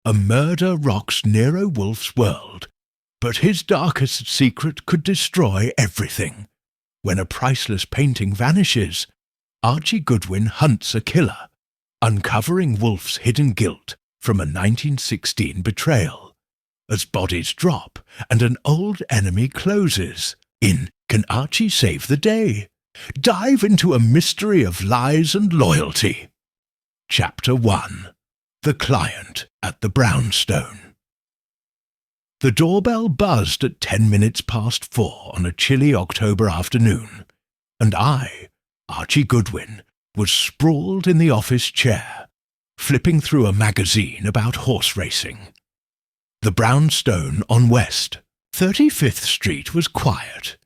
A murder rocks Nero Wolfe's world, but his darkest secret could destroy everything. When a priceless painting vanishes, Archie Goodwin hunts a killer, uncovering Wolfe's hidden guilt from a 1916 betrayal. As bodies drop and an old enemy closes, in Can Archie Save the Day? Dive into a mystery of lies and loyalty. Chapter 1. The Client at the Brownstone. The doorbell buzzed at 10 minutes past 4 on a chilly October afternoon, and I, Archie Goodwin, was sprawled in the office chair, flipping through a magazine about horse racing. The Brownstone on West 35th Street was quiet,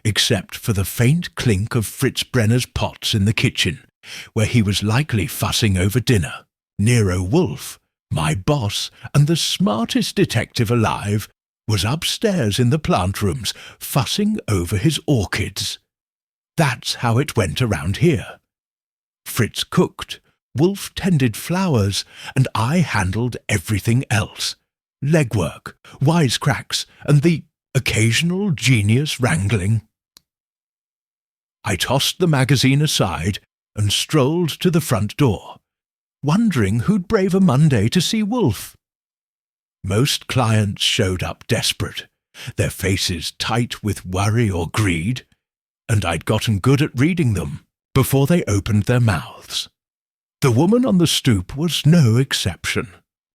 except for the faint clink of Fritz Brenner's pots in the kitchen, where he was likely fussing over dinner. Nero Wolfe, my boss and the smartest detective alive, was upstairs in the plant rooms fussing over his orchids. That's how it went around here. Fritz cooked, Wolfe tended flowers, and I handled everything else. Legwork, wisecracks, and the occasional genius wrangling. I tossed the magazine aside and strolled to the front door, wondering who'd brave a Monday to see Wolfe. Most clients showed up desperate, their faces tight with worry or greed, and I'd gotten good at reading them before they opened their mouths. The woman on the stoop was no exception.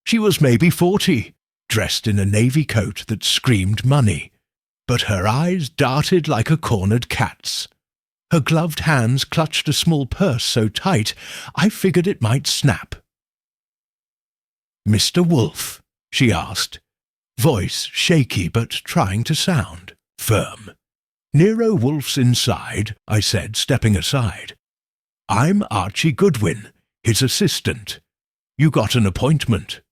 She was maybe 40, dressed in a navy coat that screamed money, but her eyes darted like a cornered cat's. Her gloved hands clutched a small purse so tight I figured it might snap. "Mr. Wolfe?" she asked, voice shaky but trying to sound firm. "Nero Wolfe's inside," I said, stepping aside. "I'm Archie Goodwin, his assistant. You got an appointment."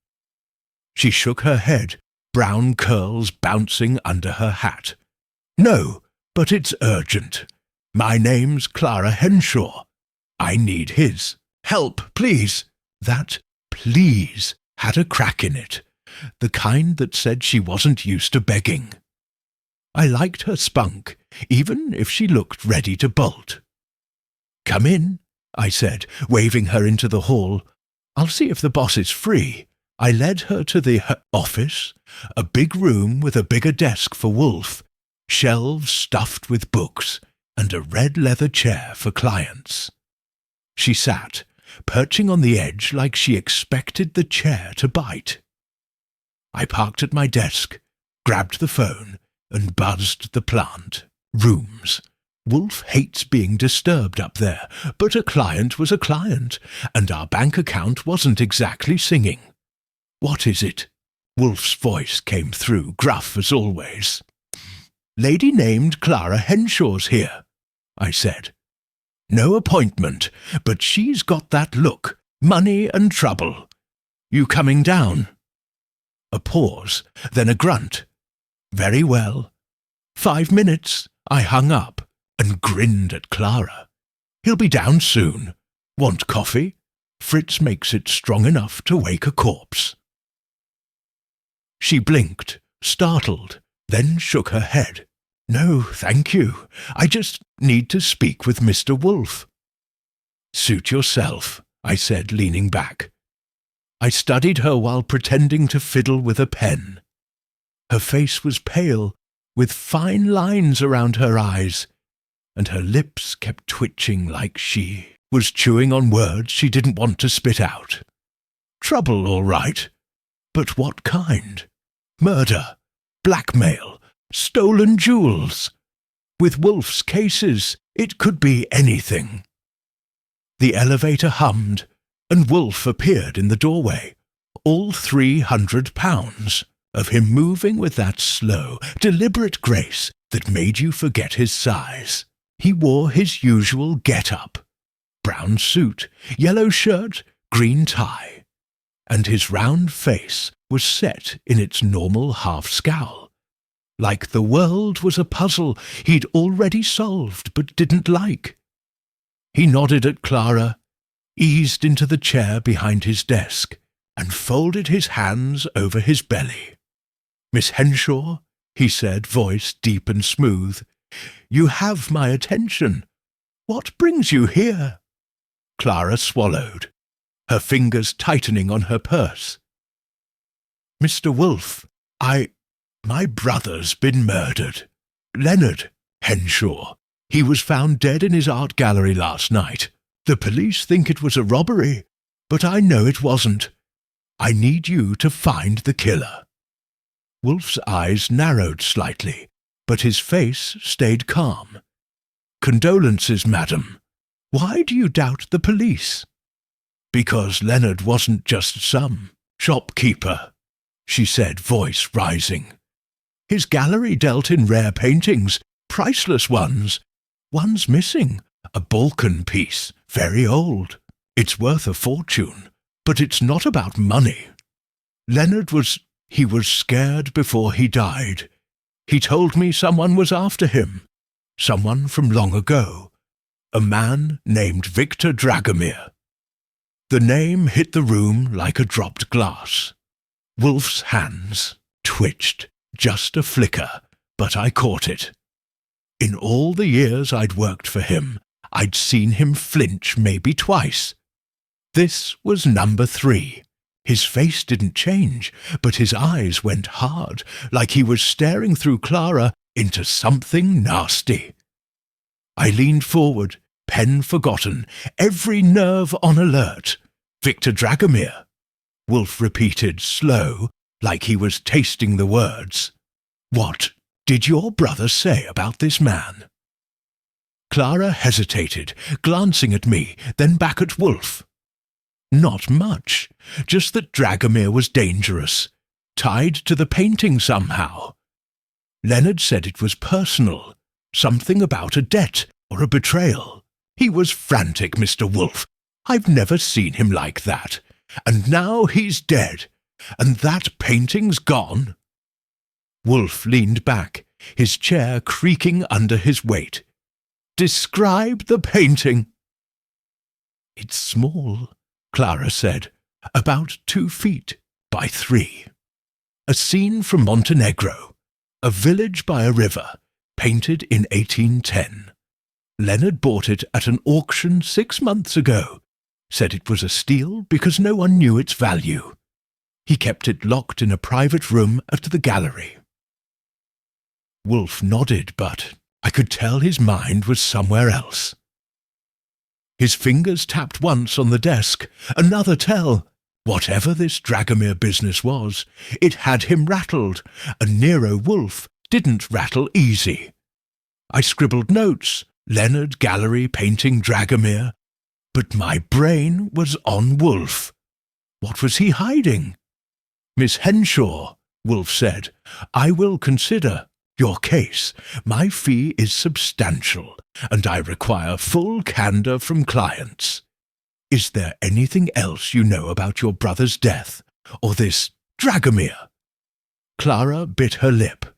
She shook her head, brown curls bouncing under her hat. "No, but it's urgent. My name's Clara Henshaw. I need his help, please." That "please" had a crack in it, the kind that said she wasn't used to begging. I liked her spunk, even if she looked ready to bolt. "Come in," I said, waving her into the hall. "I'll see if the boss is free." I led her to the office, a big room with a bigger desk for Wolfe, shelves stuffed with books, and a red leather chair for clients. She sat, perching on the edge like she expected the chair to bite. I parked at my desk, grabbed the phone, and buzzed the plant. Rooms. Wolfe hates being disturbed up there, but a client was a client, and our bank account wasn't exactly singing. "What is it?" Wolfe's voice came through, gruff as always. "Lady named Clara Henshaw's here," I said. "No appointment, but she's got that look, money and trouble. You coming down?" A pause, then a grunt. "Very well." 5 minutes. I hung up and grinned at Clara. "He'll be down soon. Want coffee? Fritz makes it strong enough to wake a corpse." She blinked, startled, then shook her head. "No, thank you. I just need to speak with Mr. Wolfe." "Suit yourself," I said, leaning back. I studied her while pretending to fiddle with a pen. Her face was pale, with fine lines around her eyes, and her lips kept twitching like she was chewing on words she didn't want to spit out. Trouble, all right. But what kind? Murder, blackmail, stolen jewels. With Wolfe's cases, it could be anything. The elevator hummed, and Wolfe appeared in the doorway, all 300 pounds, of him moving with that slow, deliberate grace that made you forget his size. He wore his usual get-up, brown suit, yellow shirt, green tie, and his round face was set in its normal half-scowl, like the world was a puzzle he'd already solved but didn't like. He nodded at Clara, eased into the chair behind his desk, and folded his hands over his belly. "Miss Henshaw," he said, voice deep and smooth, "you have my attention. What brings you here?" Clara swallowed, her fingers tightening on her purse. "Mr. Wolfe, my brother's been murdered. Leonard Henshaw. He was found dead in his art gallery last night. The police think it was a robbery, but I know it wasn't. I need you to find the killer." Wolfe's eyes narrowed slightly, but his face stayed calm. "Condolences, madam. Why do you doubt the police?" "Because Leonard wasn't just some shopkeeper," she said, voice rising. "His gallery dealt in rare paintings, priceless ones. One's missing, a Balkan piece, very old. It's worth a fortune, but it's not about money. Leonard was scared before he died. He told me someone was after him, someone from long ago, a man named Victor Dragomir." The name hit the room like a dropped glass. Wolfe's hands twitched, just a flicker, but I caught it. In all the years I'd worked for him, I'd seen him flinch maybe twice. This was number 3. His face didn't change, but his eyes went hard, like he was staring through Clara into something nasty. I leaned forward, pen forgotten, every nerve on alert. "Victor Dragomir," Wolfe repeated, slow, like he was tasting the words. "What did your brother say about this man?" Clara hesitated, glancing at me, then back at Wolfe. "Not much, just that Dragomir was dangerous, tied to the painting somehow. Leonard said it was personal, something about a debt or a betrayal. He was frantic, Mr. Wolfe. I've never seen him like that. And now he's dead, and that painting's gone." Wolfe leaned back, his chair creaking under his weight. "Describe the painting." "It's small," Clara said, "about 2 feet by 3. A scene from Montenegro, a village by a river, painted in 1810. Leonard bought it at an auction 6 months ago. Said it was a steal because no one knew its value. He kept it locked in a private room at the gallery." Wolfe nodded, but I could tell his mind was somewhere else. His fingers tapped once on the desk, another tell. Whatever this Dragomir business was, it had him rattled, and Nero Wolfe didn't rattle easy. I scribbled notes, Leonard gallery painting Dragomir, but my brain was on Wolfe. What was he hiding? "Miss Henshaw," Wolfe said, "I will consider your case. My fee is substantial, and I require full candour from clients. Is there anything else you know about your brother's death, or this Dragomir?" Clara bit her lip.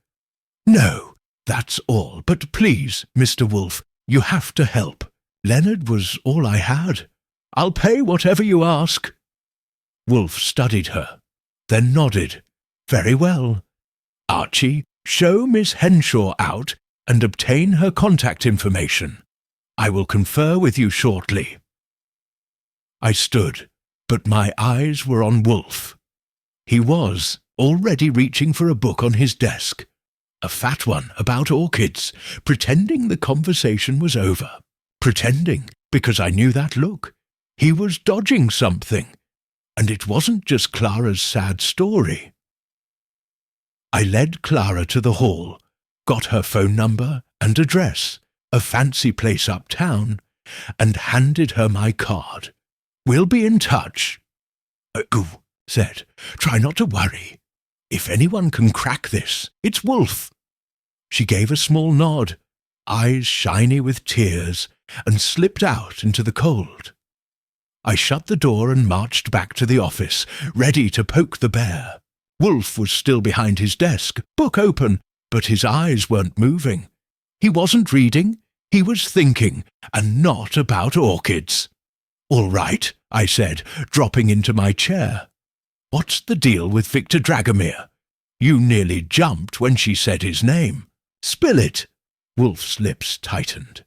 "No, that's all, but please, Mr. Wolfe, you have to help. Leonard was all I had. I'll pay whatever you ask." Wolfe studied her, then nodded. "Very well. Archie, show Miss Henshaw out and obtain her contact information. I will confer with you shortly." I stood, but my eyes were on Wolfe. He was already reaching for a book on his desk, a fat one about orchids, pretending the conversation was over. Pretending, because I knew that look. He was dodging something, and it wasn't just Clara's sad story. I led Clara to the hall, got her phone number and address, a fancy place uptown, and handed her my card. "We'll be in touch." "Ooh," said, "try not to worry. If anyone can crack this, it's Wolfe." She gave a small nod, eyes shiny with tears, and slipped out into the cold. I shut the door and marched back to the office, ready to poke the bear. Wolfe was still behind his desk, book open, but his eyes weren't moving. He wasn't reading, he was thinking, and not about orchids. "All right," I said, dropping into my chair. What's the deal with Victor Dragomir? You nearly jumped when she said his name. Spill it." Wolfe's lips tightened.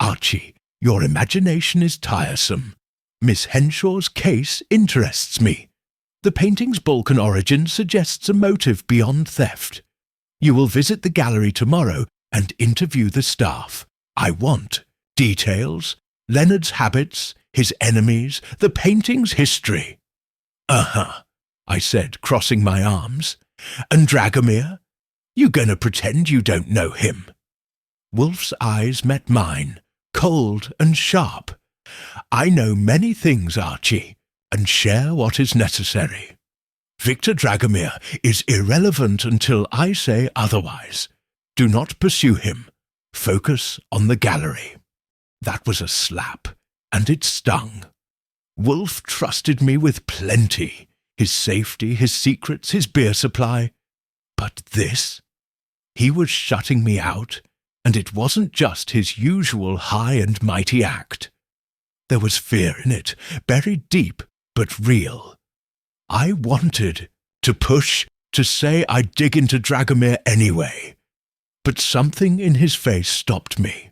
"Archie, your imagination is tiresome. Miss Henshaw's case interests me. The painting's Balkan origin suggests a motive beyond theft. You will visit the gallery tomorrow and interview the staff. I want details, Leonard's habits, his enemies, the painting's history." "Uh-huh," I said, crossing my arms. "And Dragomir? You gonna pretend you don't know him?" Wolfe's eyes met mine, cold and sharp. "I know many things, Archie, and share what is necessary. Victor Dragomir is irrelevant until I say otherwise. Do not pursue him. Focus on the gallery." That was a slap, and it stung. Wolfe trusted me with plenty, his safety, his secrets, his beer supply. But this? He was shutting me out, and it wasn't just his usual high and mighty act. There was fear in it, buried deep, but real. I wanted to push, to say I'd dig into Dragomir anyway. But something in his face stopped me.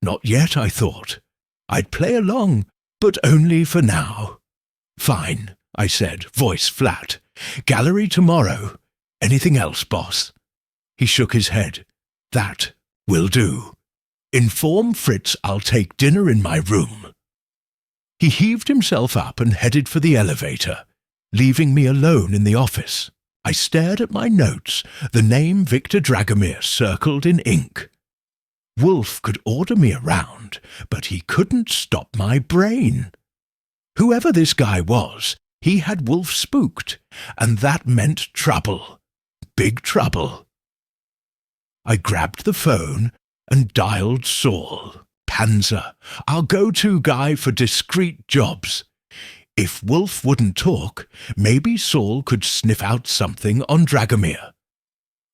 Not yet, I thought. I'd play along, but only for now. "Fine," I said, voice flat. "Gallery tomorrow. Anything else, boss?" He shook his head. "That will do. Inform Fritz I'll take dinner in my room." He heaved himself up and headed for the elevator, leaving me alone in the office. I stared at my notes, the name Victor Dragomir circled in ink. Wolfe could order me around, but he couldn't stop my brain. Whoever this guy was, he had Wolfe spooked, and that meant trouble. Big trouble. I grabbed the phone and dialed Saul, Panzer, our go-to guy for discreet jobs. If Wolfe wouldn't talk, maybe Saul could sniff out something on Dragomir.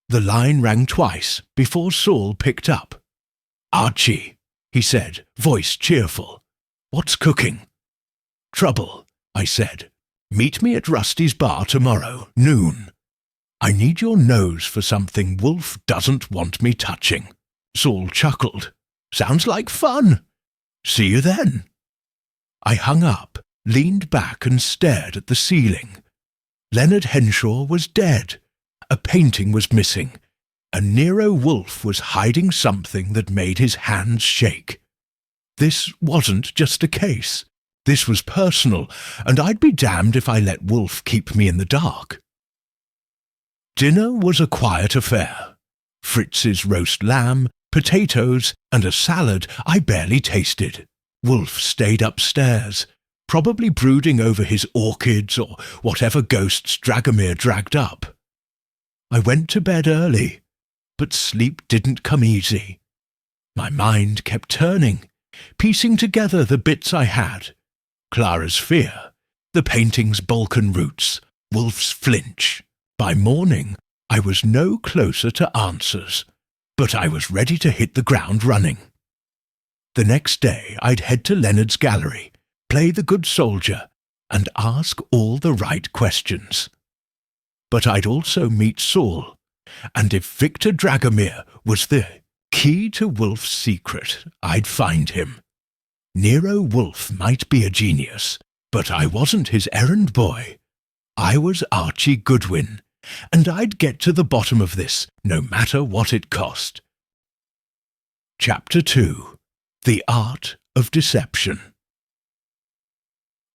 The line rang twice before Saul picked up. "Archie," he said, voice cheerful. "What's cooking?" "Trouble," I said. "Meet me at Rusty's bar tomorrow, noon. I need your nose for something Wolfe doesn't want me touching." Saul chuckled. "Sounds like fun. See you then." I hung up, leaned back and stared at the ceiling. Leonard Henshaw was dead. A painting was missing, and Nero Wolfe was hiding something that made his hands shake. This wasn't just a case. This was personal, and I'd be damned if I let Wolfe keep me in the dark. Dinner was a quiet affair. Fritz's roast lamb, potatoes, and a salad I barely tasted. Wolfe stayed upstairs, probably brooding over his orchids or whatever ghosts Dragomir dragged up. I went to bed early, but sleep didn't come easy. My mind kept turning, piecing together the bits I had. Clara's fear, the painting's Balkan roots, Wolfe's flinch. By morning, I was no closer to answers, but I was ready to hit the ground running. The next day, I'd head to Leonard's gallery, play the good soldier, and ask all the right questions. But I'd also meet Saul, and if Victor Dragomir was the key to Wolfe's secret, I'd find him. Nero Wolfe might be a genius, but I wasn't his errand boy. I was Archie Goodwin, and I'd get to the bottom of this, no matter what it cost. Chapter 2. The Art of Deception.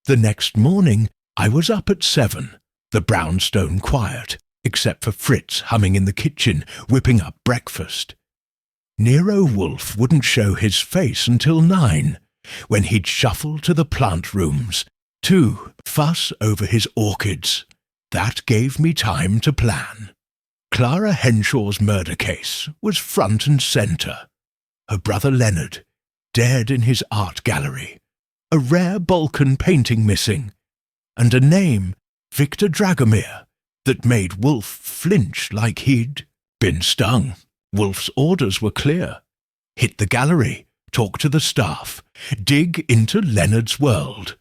The next morning, I was up at 7, the brownstone quiet, except for Fritz humming in the kitchen, whipping up breakfast. Nero Wolfe wouldn't show his face until 9, when he'd shuffle to the plant rooms, to fuss over his orchids. That gave me time to plan. Clara Henshaw's murder case was front and centre. Her brother Leonard, dead in his art gallery, a rare Balkan painting missing, and a name, Victor Dragomir, that made Wolfe flinch like he'd been stung. Wolfe's orders were clear. Hit the gallery, talk to the staff, dig into Leonard's world.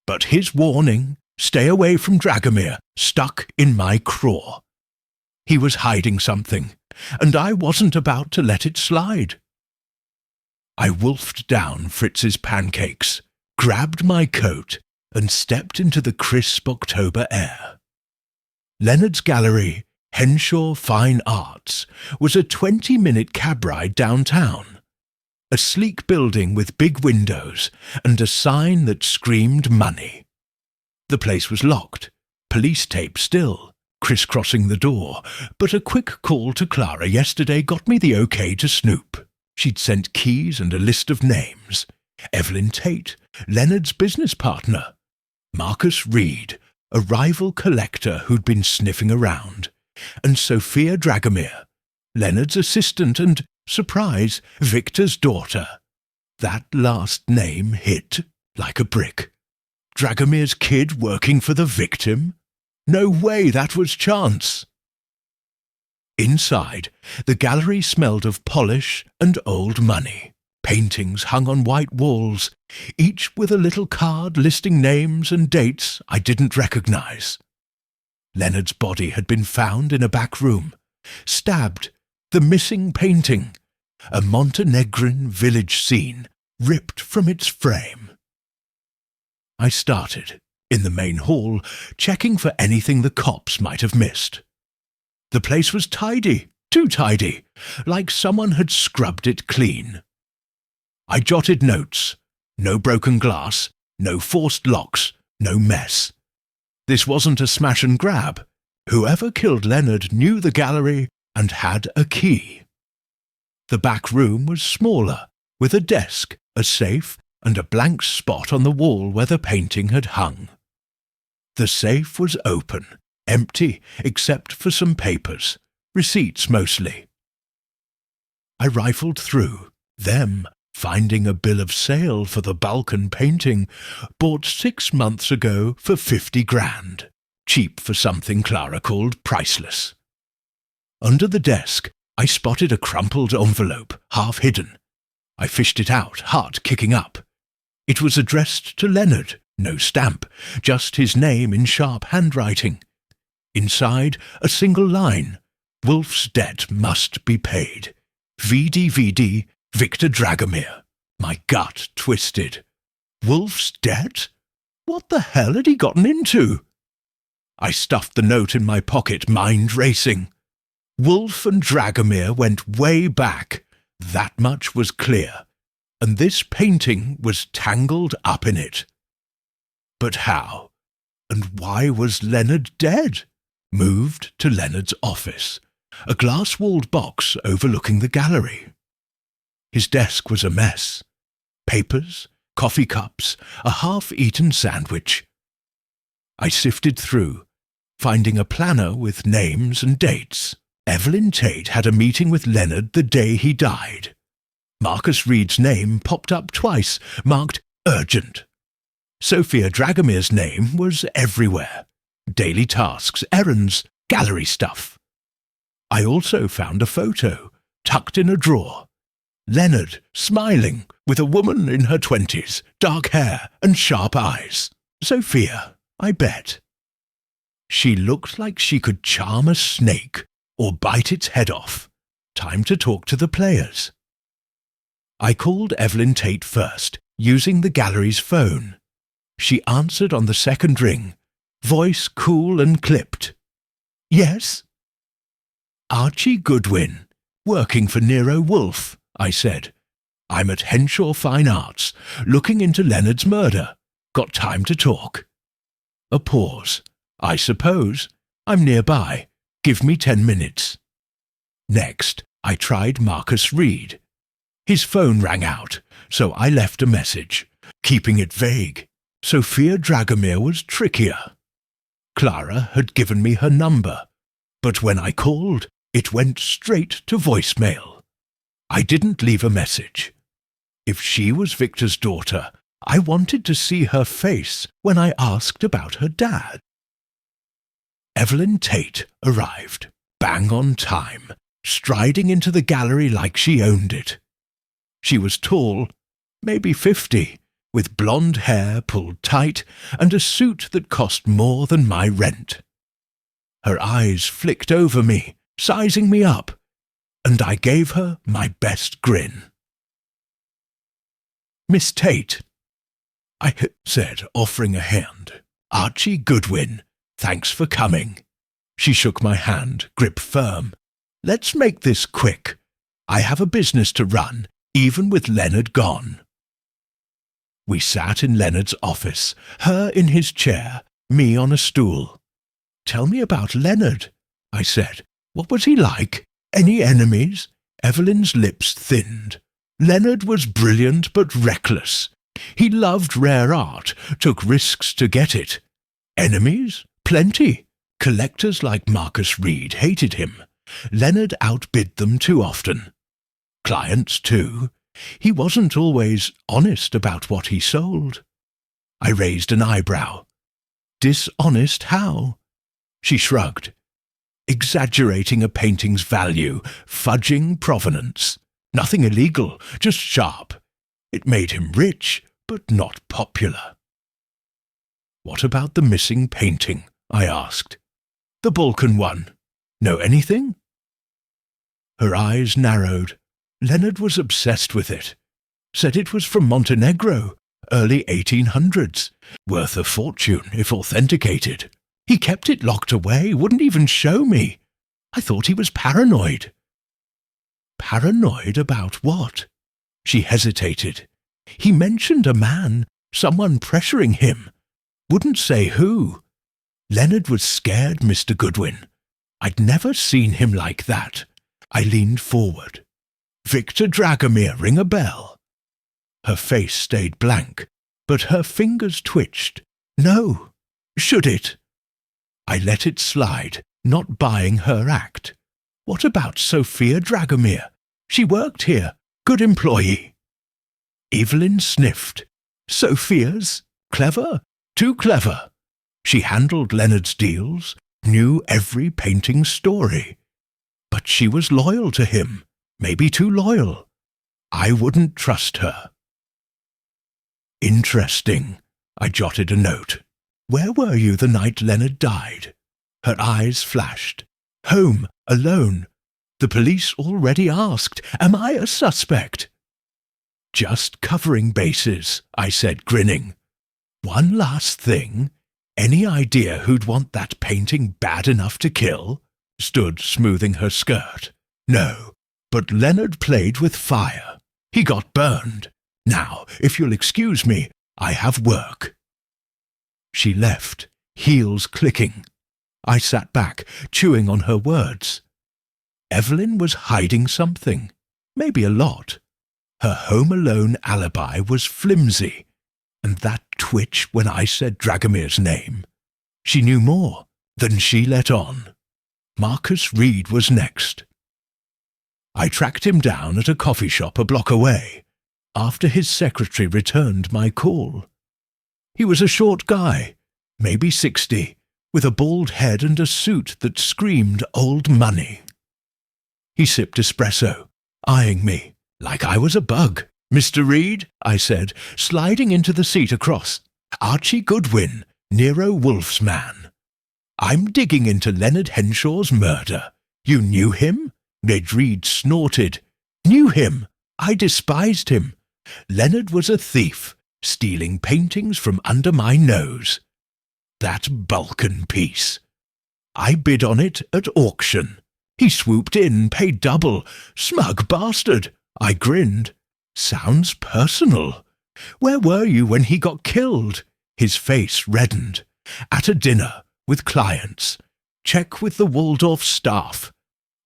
But his warning, Stay away from Dragomir, stuck in my craw. He was hiding something, and I wasn't about to let it slide. I wolfed down Fritz's pancakes, grabbed my coat, and stepped into the crisp October air. Leonard's gallery, Henshaw Fine Arts, was a 20-minute cab ride downtown. A sleek building with big windows and a sign that screamed money. The place was locked, police tape still, crisscrossing the door, but a quick call to Clara yesterday got me the okay to snoop. She'd sent keys and a list of names. Evelyn Tate, Leonard's business partner. Marcus Reed, a rival collector who'd been sniffing around. And Sophia Dragomir, Leonard's assistant and, surprise, Victor's daughter. That last name hit like a brick. Dragomir's kid working for the victim? No way that was chance. Inside, the gallery smelled of polish and old money. Paintings hung on white walls, each with a little card listing names and dates I didn't recognize. Leonard's body had been found in a back room, stabbed, the missing painting, a Montenegrin village scene ripped from its frame. I started, in the main hall, checking for anything the cops might have missed. The place was tidy, too tidy, like someone had scrubbed it clean. I jotted notes. No broken glass, no forced locks, no mess. This wasn't a smash and grab. Whoever killed Leonard knew the gallery and had a key. The back room was smaller, with a desk, a safe, and a blank spot on the wall where the painting had hung. The safe was open, empty except for some papers, receipts mostly. I rifled through them, finding a bill of sale for the Balkan painting, bought 6 months ago for 50 grand, cheap for something Clara called priceless. Under the desk, I spotted a crumpled envelope, half hidden. I fished it out, heart kicking up. It was addressed to Leonard, no stamp, just his name in sharp handwriting. Inside, a single line, Wolfe's debt must be paid. VDVD, Victor Dragomir. My gut twisted. Wolfe's debt? What the hell had he gotten into? I stuffed the note in my pocket, mind racing. Wolfe and Dragomir went way back. That much was clear. And this painting was tangled up in it. But how? And why was Leonard dead? Moved to Leonard's office, a glass-walled box overlooking the gallery. His desk was a mess. Papers, coffee cups, a half-eaten sandwich. I sifted through, finding a planner with names and dates. Evelyn Tate had a meeting with Leonard the day he died. Marcus Reed's name popped up twice, marked urgent. Sophia Dragomir's name was everywhere. Daily tasks, errands, gallery stuff. I also found a photo, tucked in a drawer. Leonard, smiling, with a woman in her 20s, dark hair and sharp eyes. Sophia, I bet. She looked like she could charm a snake or bite its head off. Time to talk to the players. I called Evelyn Tate first, using the gallery's phone. She answered on the second ring, voice cool and clipped. Yes? Archie Goodwin, working for Nero Wolfe, I said. I'm at Henshaw Fine Arts, looking into Leonard's murder. Got time to talk. A pause. I suppose. I'm nearby. Give me 10 minutes. Next, I tried Marcus Reed. His phone rang out, so I left a message, keeping it vague. Sophia Dragomir was trickier. Clara had given me her number, but when I called, it went straight to voicemail. I didn't leave a message. If she was Victor's daughter, I wanted to see her face when I asked about her dad. Evelyn Tate arrived, bang on time, striding into the gallery like she owned it. She was tall, maybe 50, with blonde hair pulled tight and a suit that cost more than my rent. Her eyes flicked over me, sizing me up, and I gave her my best grin. "Miss Tate," I said, offering a hand. "Archie Goodwin, thanks for coming." She shook my hand, grip firm. "Let's make this quick. I have a business to run, even with Leonard gone." We sat in Leonard's office, her in his chair, me on a stool. "Tell me about Leonard," I said. "What was he like? Any enemies?" Evelyn's lips thinned. "Leonard was brilliant but reckless. He loved rare art, took risks to get it. Enemies? Plenty. Collectors like Marcus Reed hated him. Leonard outbid them too often. Clients, too. He wasn't always honest about what he sold." I raised an eyebrow. "Dishonest how?" She shrugged. "Exaggerating a painting's value, fudging provenance. Nothing illegal, just sharp. It made him rich, but not popular." "What about the missing painting?" I asked. "The Balkan one. Know anything?" Her eyes narrowed. "Leonard was obsessed with it. Said it was from Montenegro, early 1800s. Worth a fortune if authenticated. He kept it locked away, wouldn't even show me. I thought he was paranoid." "Paranoid about what?" She hesitated. "He mentioned a man, someone pressuring him. Wouldn't say who. Leonard was scared, Mr. Goodwin. I'd never seen him like that." I leaned forward. "Victor Dragomir, ring a bell?" Her face stayed blank, but her fingers twitched. "No. Should it?" I let it slide, not buying her act. "What about Sophia Dragomir? She worked here. Good employee." Evelyn sniffed. "Sophia's? Clever? Too clever. She handled Leonard's deals, knew every painting story. But she was loyal to him, maybe too loyal. I wouldn't trust her." "Interesting," I jotted a note. "Where were you the night Leonard died?" Her eyes flashed. "Home, alone. The police already asked, am I a suspect?" "Just covering bases," I said, grinning. "One last thing. Any idea who'd want that painting bad enough to kill?" Stood smoothing her skirt. "No, but Leonard played with fire. He got burned. Now, if you'll excuse me, I have work." She left, heels clicking. I sat back, chewing on her words. Evelyn was hiding something, maybe a lot. Her home-alone alibi was flimsy, and that twitch when I said Dragomir's name. She knew more than she let on. Marcus Reed was next. I tracked him down at a coffee shop a block away, after his secretary returned my call. He was a short guy, maybe 60, with a bald head and a suit that screamed old money. He sipped espresso, eyeing me like I was a bug. "Mr. Reed," I said, sliding into the seat across. "Archie Goodwin, Nero Wolfe's man. I'm digging into Leonard Henshaw's murder. You knew him?" Ned Reed snorted. "Knew him? I despised him. Leonard was a thief, stealing paintings from under my nose. That Balkan piece. I bid on it at auction. He swooped in, paid double. Smug bastard." I grinned. "Sounds personal. Where were you when he got killed?" His face reddened. "At a dinner, with clients. Check with the Waldorf staff.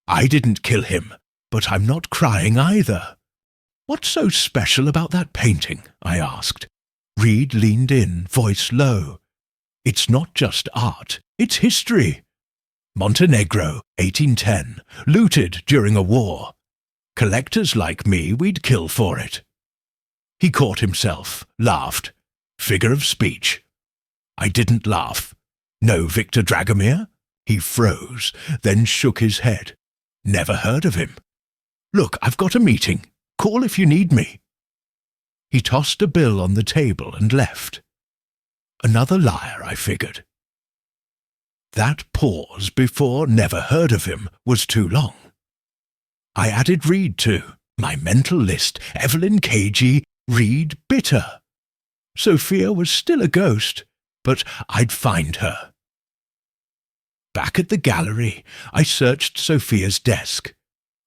I didn't kill him, but I'm not crying either." "What's so special about that painting?" I asked. Reed leaned in, voice low. "It's not just art, it's history. Montenegro, 1810, looted during a war. Collectors like me, we'd kill for it." He caught himself, laughed. Figure of speech. I didn't laugh. "No Victor Dragomir?" He froze, then shook his head. "Never heard of him. Look, I've got a meeting. Call if you need me." He tossed a bill on the table and left. Another liar, I figured. That pause before "never heard of him" was too long. I added Reed to my mental list. Evelyn Cagey, Reed Bitter. Sophia was still a ghost, but I'd find her. Back at the gallery, I searched Sophia's desk.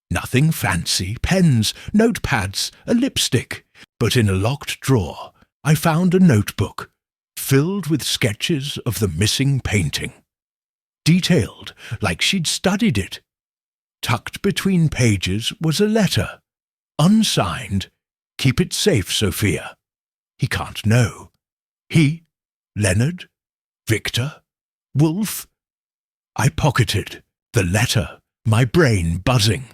Nothing fancy, pens, notepads, a lipstick, but in a locked drawer I found a notebook filled with sketches of the missing painting. Detailed, like she'd studied it. Tucked between pages was a letter, unsigned. "Keep it safe, Sophia. He can't know." He? Leonard? Victor? Wolfe? I pocketed the letter, my brain buzzing.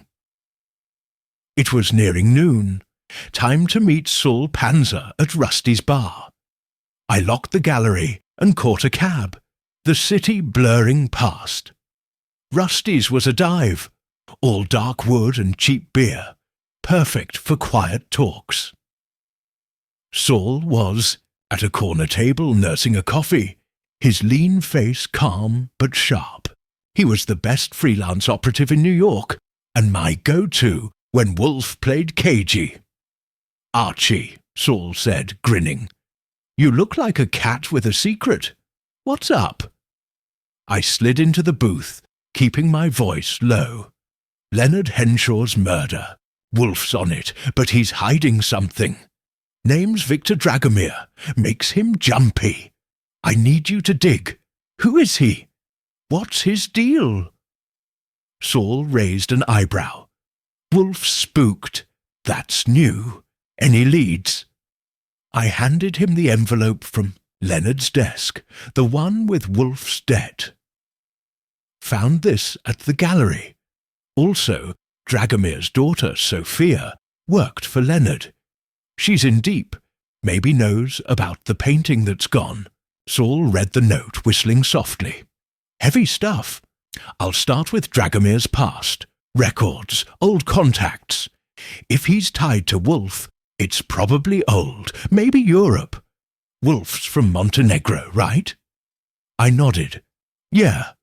It was nearing noon. Time to meet Saul Panzer at Rusty's bar. I locked the gallery and caught a cab, the city blurring past. Rusty's was a dive, all dark wood and cheap beer, perfect for quiet talks. Saul was at a corner table nursing a coffee, his lean face calm but sharp. He was the best freelance operative in New York, and my go-to when Wolfe played cagey. "Archie," Saul said, grinning. "You look like a cat with a secret. What's up?" I slid into the booth, keeping my voice low. "Leonard Henshaw's murder. Wolfe's on it, but he's hiding something. Name's Victor Dragomir. Makes him jumpy. I need you to dig. Who is he? What's his deal?" Saul raised an eyebrow. "Wolfe spooked. That's new. Any leads?" I handed him the envelope from Leonard's desk, the one with Wolfe's debt. "Found this at the gallery. Also, Dragomir's daughter, Sophia, worked for Leonard. She's in deep, maybe knows about the painting that's gone." Saul read the note, whistling softly. "Heavy stuff. I'll start with Dragomir's past, records, old contacts. If he's tied to Wolfe, it's probably old, maybe Europe. Wolfe's from Montenegro, right?" I nodded. "Yeah.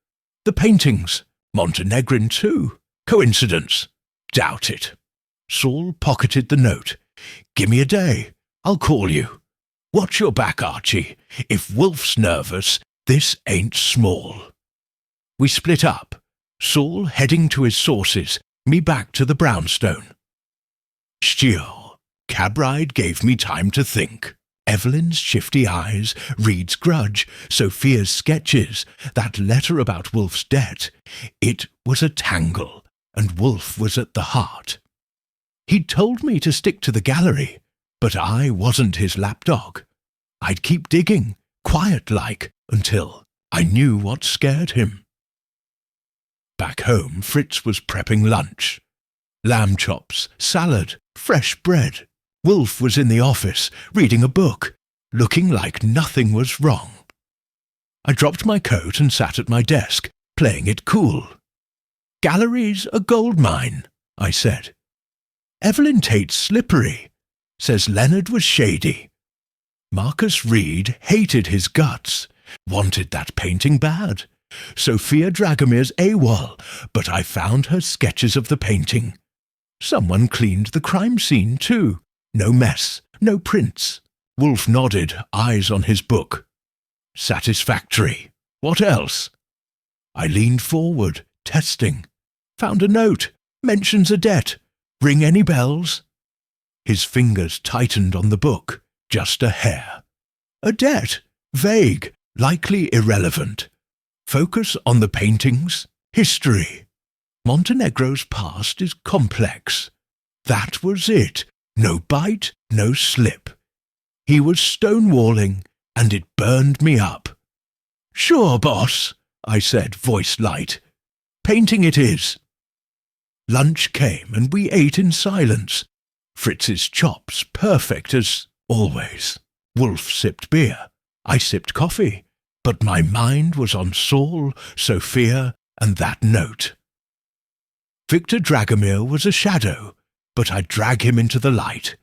The paintings. Montenegrin too. Coincidence? Doubt it." Saul pocketed the note. "Gimme a day. I'll call you. Watch your back, Archie. If Wolfe's nervous, this ain't small." We split up, Saul heading to his sources, me back to the brownstone. Still, cab ride gave me time to think. Evelyn's shifty eyes, Reed's grudge, Sophia's sketches, that letter about Wolfe's debt. It was a tangle, and Wolfe was at the heart. He'd told me to stick to the gallery, but I wasn't his lapdog. I'd keep digging, quiet-like, until I knew what scared him. Back home, Fritz was prepping lunch. Lamb chops, salad, fresh bread. Wolfe was in the office, reading a book, looking like nothing was wrong. I dropped my coat and sat at my desk, playing it cool. "Gallery's a gold mine," I said. "Evelyn Tate's slippery. Says Leonard was shady. Marcus Reed hated his guts, wanted that painting bad. Sophia Dragomir's AWOL, but I found her sketches of the painting. Someone cleaned the crime scene too. No mess, no prints." Wolfe nodded, eyes on his book. "Satisfactory. What else?" I leaned forward, testing. "Found a note. Mentions a debt. Ring any bells?" His fingers tightened on the book, just a hair. "A debt. Vague, likely irrelevant. Focus on the paintings. History. Montenegro's past is complex. That was it. No bite, no slip. He was stonewalling, and it burned me up." "Sure, boss," I said, voice light. "Painting it is." Lunch came, and we ate in silence. Fritz's chops perfect as always. Wolfe sipped beer. I sipped coffee. But my mind was on Saul, Sophia, and that note. Victor Dragomir was a shadow, but I'd drag him into the light.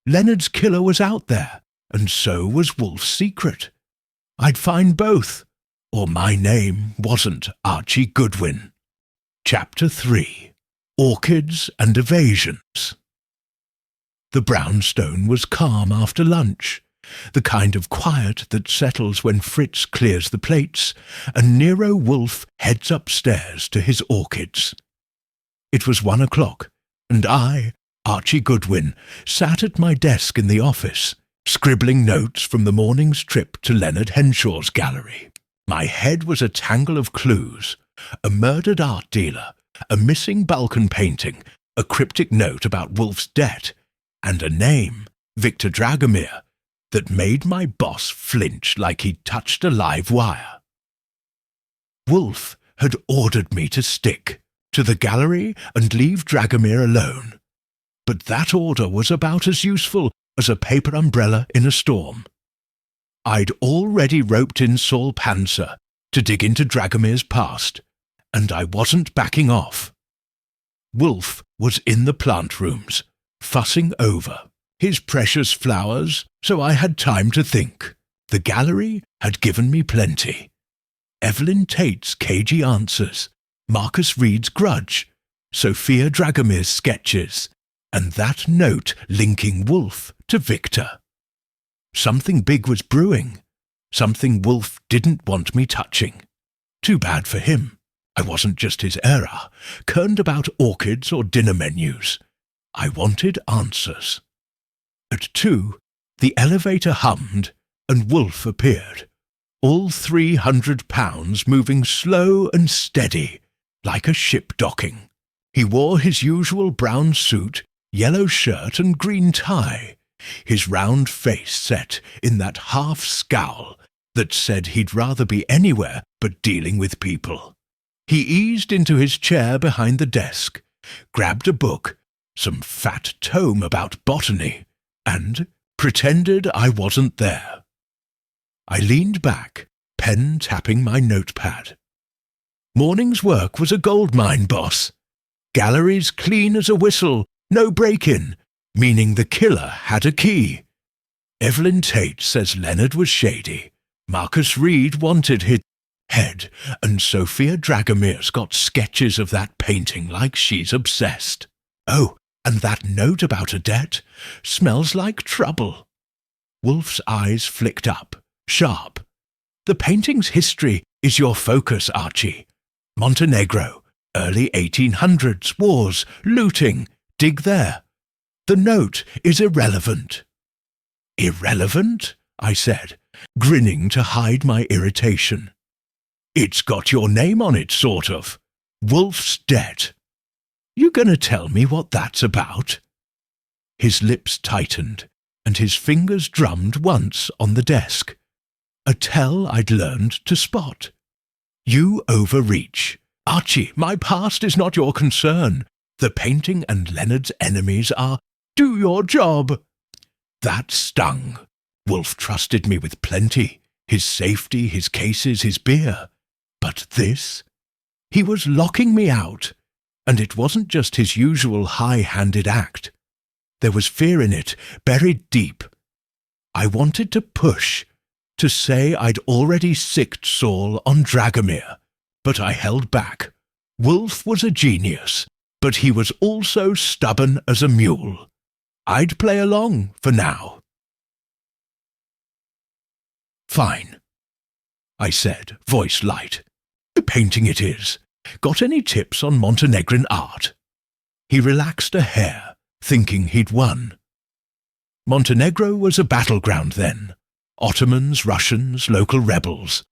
Leonard's killer was out there, and so was Wolfe's secret. I'd find both, or my name wasn't Archie Goodwin. Chapter 3. Orchids and Evasions. The brownstone was calm after lunch, the kind of quiet that settles when Fritz clears the plates and Nero Wolfe heads upstairs to his orchids. It was 1 o'clock, and I, Archie Goodwin, sat at my desk in the office, scribbling notes from the morning's trip to Leonard Henshaw's gallery. My head was a tangle of clues: a murdered art dealer, a missing Balkan painting, a cryptic note about Wolfe's debt, and a name, Victor Dragomir, that made my boss flinch like he'd touched a live wire. Wolfe had ordered me to stick to the gallery and leave Dragomir alone, but that order was about as useful as a paper umbrella in a storm. I'd already roped in Saul Panzer to dig into Dragomir's past, and I wasn't backing off. Wolfe was in the plant rooms, fussing over his precious flowers, so I had time to think. The gallery had given me plenty. Evelyn Tate's cagey answers, Marcus Reed's grudge, Sophia Dragomir's sketches, and that note linking Wolfe to Victor. Something big was brewing, something Wolfe didn't want me touching. Too bad for him. I wasn't just his era, kerned about orchids or dinner menus. I wanted answers. At 2, the elevator hummed, and Wolfe appeared, all 300 pounds moving slow and steady, like a ship docking. He wore his usual brown suit, yellow shirt and green tie, his round face set in that half-scowl that said he'd rather be anywhere but dealing with people. He eased into his chair behind the desk, grabbed a book, some fat tome about botany, and pretended I wasn't there. I leaned back, pen tapping my notepad. Morning's work was a goldmine, boss. Galleries clean as a whistle, no break-in, meaning the killer had a key. Evelyn Tate says Leonard was shady. Marcus Reed wanted his head, and Sophia Dragomir's got sketches of that painting like she's obsessed. Oh, and that note about a debt smells like trouble. Wolfe's eyes flicked up, sharp. The painting's history is your focus, Archie. Montenegro, early 1800s, wars, looting, dig there. The note is irrelevant. Irrelevant? I said, grinning to hide my irritation. It's got your name on it, sort of. Wolfe's debt. You gonna tell me what that's about? His lips tightened, and his fingers drummed once on the desk. A tell I'd learned to spot. You overreach. Archie, my past is not your concern. The painting and Leonard's enemies are, do your job. That stung. Wolfe trusted me with plenty, his safety, his cases, his beer. But this? He was locking me out. And it wasn't just his usual high-handed act. There was fear in it, buried deep. I wanted to push, to say I'd already sicked Saul on Dragomir, but I held back. Wolfe was a genius, but he was also stubborn as a mule. I'd play along for now. Fine, I said, voice light. The painting it is. Got any tips on Montenegrin art? He relaxed a hair, thinking he'd won. Montenegro was a battleground then. Ottomans, Russians, local rebels.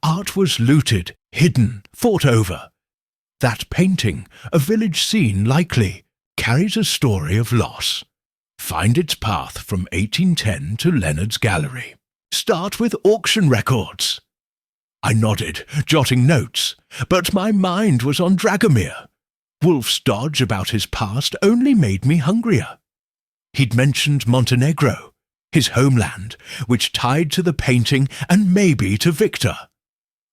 Art was looted, hidden, fought over. That painting, a village scene likely, carries a story of loss. Find its path from 1810 to Leonard's gallery. Start with auction records. I nodded, jotting notes, but my mind was on Dragomir. Wolfe's dodge about his past only made me hungrier. He'd mentioned Montenegro, his homeland, which tied to the painting and maybe to Victor.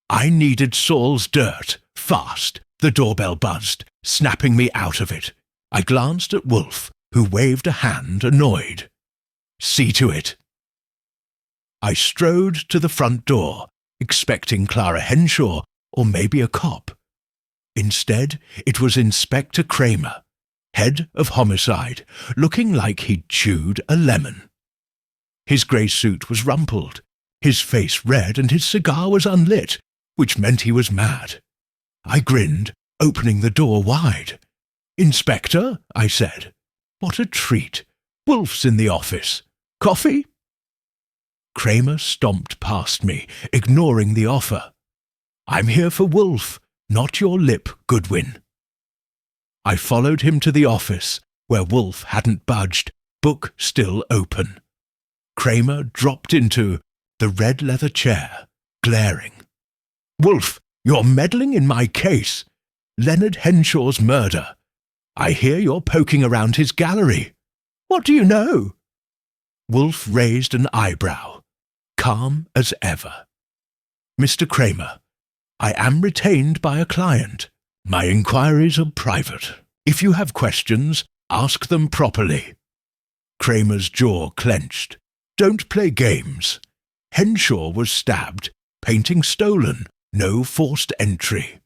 I needed Saul's dirt, fast. The doorbell buzzed, snapping me out of it. I glanced at Wolfe, who waved a hand, annoyed. See to it." I strode to the front door, expecting Clara Henshaw or maybe a cop. Instead, it was Inspector Kramer, head of homicide, looking like he'd chewed a lemon. His grey suit was rumpled, his face red, and his cigar was unlit, which meant he was mad. I grinned, opening the door wide. "Inspector," I said. "What a treat. Wolfe's in the office. Coffee?" Kramer stomped past me, ignoring the offer. "I'm here for Wolfe, not your lip, Goodwin." I followed him to the office, where Wolfe hadn't budged, book still open. Kramer dropped into the red leather chair, glaring. "Wolfe, you're meddling in my case. Leonard Henshaw's murder. I hear you're poking around his gallery. What do you know?" Wolfe raised an eyebrow, calm as ever. "Mr. Kramer, I am retained by a client. My inquiries are private. If you have questions, ask them properly." Kramer's jaw clenched. "Don't play games. Henshaw was stabbed, painting stolen, no forced entry.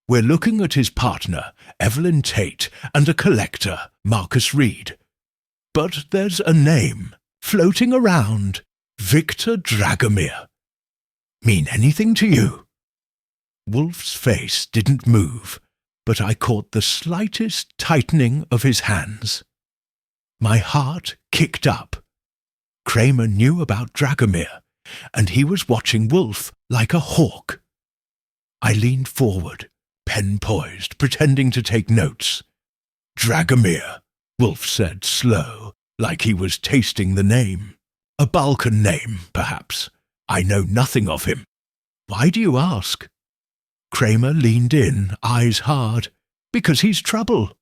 We're looking at his partner, Evelyn Tate, and a collector, Marcus Reed. But there's a name floating around, Victor Dragomir. Mean anything to you?" Wolfe's face didn't move, but I caught the slightest tightening of his hands. My heart kicked up. Kramer knew about Dragomir, and he was watching Wolfe like a hawk. I leaned forward, pen poised, pretending to take notes. "Dragomir," Wolfe said, slow, like he was tasting the name. "A Balkan name, perhaps. I know nothing of him. Why do you ask?" Kramer leaned in, eyes hard. "Because he's trouble.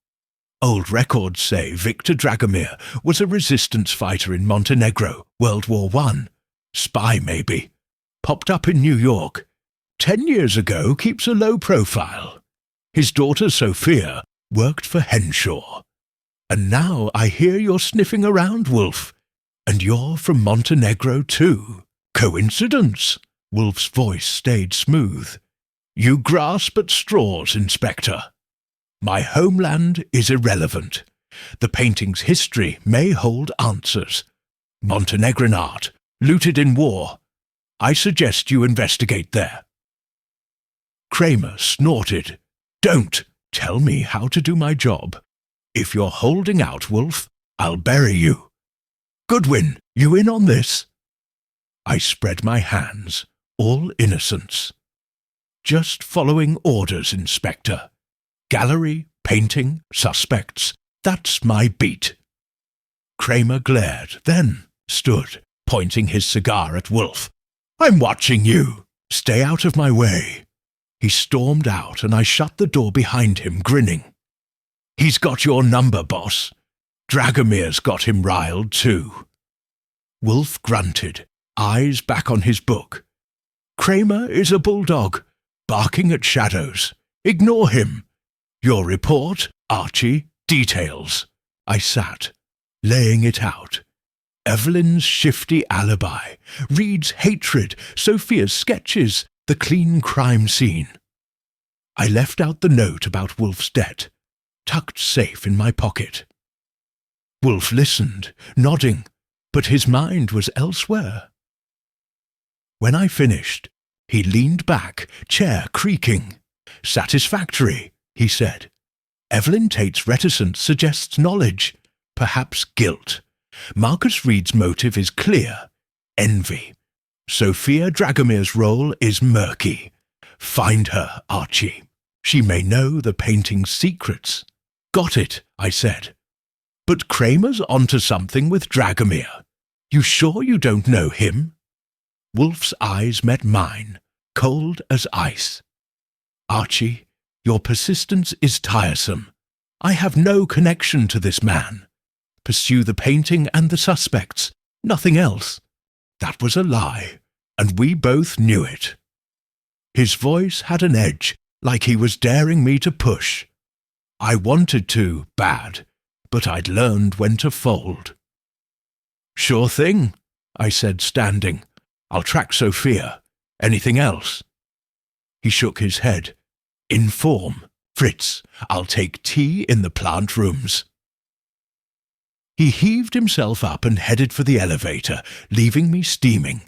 Old records say Victor Dragomir was a resistance fighter in Montenegro, World War I. Spy, maybe. Popped up in New York. 10 years ago, keeps a low profile. His daughter Sophia worked for Henshaw. And now I hear you're sniffing around, Wolfe. And you're from Montenegro too. Coincidence?" Wolfe's voice stayed smooth. "You grasp at straws, Inspector. My homeland is irrelevant. The painting's history may hold answers. Montenegrin art, looted in war. I suggest you investigate there." Kramer snorted. "Don't tell me how to do my job. If you're holding out, Wolfe, I'll bury you. Goodwin, you in on this?" I spread my hands, all innocence. "Just following orders, Inspector. Gallery, painting, suspects, that's my beat." Kramer glared, then stood, pointing his cigar at Wolfe. "I'm watching you. Stay out of my way." He stormed out, and I shut the door behind him, grinning. "He's got your number, boss. Dragomir's got him riled, too." Wolfe grunted, eyes back on his book. "Kramer is a bulldog, barking at shadows. Ignore him. Your report, Archie, details." I sat, laying it out. Evelyn's shifty alibi, Reed's hatred, Sophia's sketches, the clean crime scene. I left out the note about Wolfe's debt, tucked safe in my pocket. Wolfe listened, nodding, but his mind was elsewhere. When I finished, he leaned back, chair creaking. "Satisfactory," he said. "Evelyn Tate's reticence suggests knowledge, perhaps guilt. Marcus Reed's motive is clear, envy. Sophia Dragomir's role is murky. Find her, Archie. She may know the painting's secrets." "Got it," I said. "But Kramer's onto something with Dragomir. You sure you don't know him?" Wolfe's eyes met mine, cold as ice. "Archie, your persistence is tiresome. I have no connection to this man. Pursue the painting and the suspects, nothing else." That was a lie, and we both knew it. His voice had an edge, like he was daring me to push. I wanted to, bad, but I'd learned when to fold. Sure thing, I said, standing. I'll track Sophia. Anything else? He shook his head. Inform. Fritz, I'll take tea in the plant rooms. He heaved himself up and headed for the elevator, leaving me steaming.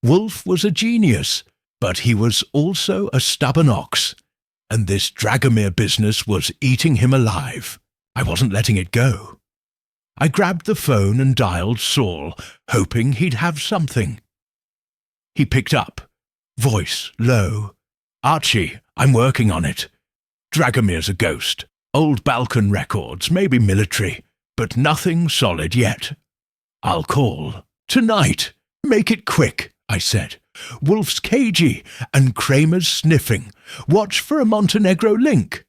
Wolfe was a genius, but he was also a stubborn ox, and this Dragomir business was eating him alive. I wasn't letting it go. I grabbed the phone and dialed Saul, hoping he'd have something. He picked up, voice low. Archie, I'm working on it. Dragomir's a ghost. Old Balkan records, maybe military, but nothing solid yet. I'll call. Tonight. Make it quick, I said. Wolfe's cagey, and Kramer's sniffing. Watch for a Montenegro link.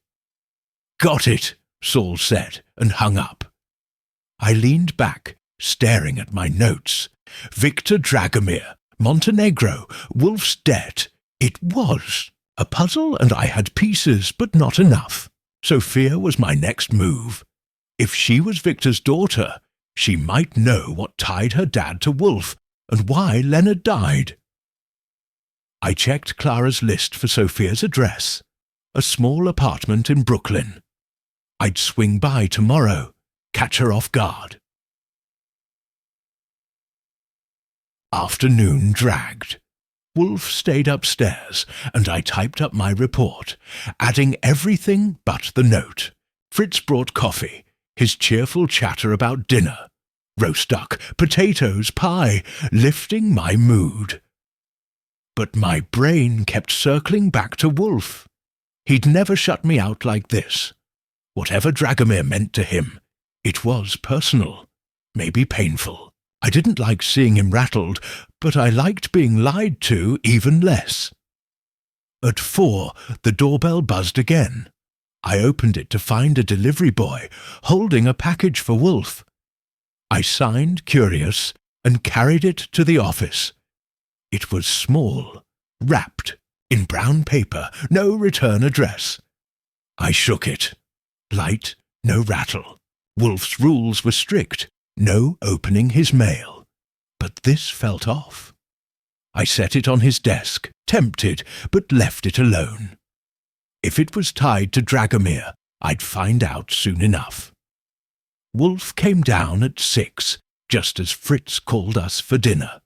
Got it, Saul said, and hung up. I leaned back, staring at my notes. Victor Dragomir, Montenegro, Wolfe's debt. It was a puzzle, and I had pieces, but not enough. Sophia was my next move. If she was Victor's daughter, she might know what tied her dad to Wolfe and why Leonard died. I checked Clara's list for Sophia's address, a small apartment in Brooklyn. I'd swing by tomorrow, catch her off guard. Afternoon dragged. Wolfe stayed upstairs, and I typed up my report, adding everything but the note. Fritz brought coffee, his cheerful chatter about dinner, roast duck, potatoes, pie, lifting my mood. But my brain kept circling back to Wolfe. He'd never shut me out like this. Whatever Dragomir meant to him, it was personal, maybe painful. I didn't like seeing him rattled, but I liked being lied to even less. At 4, the doorbell buzzed again. I opened it to find a delivery boy holding a package for Wolfe. I signed, curious, and carried it to the office. It was small, wrapped, in brown paper, no return address. I shook it. Light, no rattle. Wolfe's rules were strict, no opening his mail. But this felt off. I set it on his desk, tempted, but left it alone. If it was tied to Dragomir, I'd find out soon enough. Wolfe came down at 6, just as Fritz called us for dinner.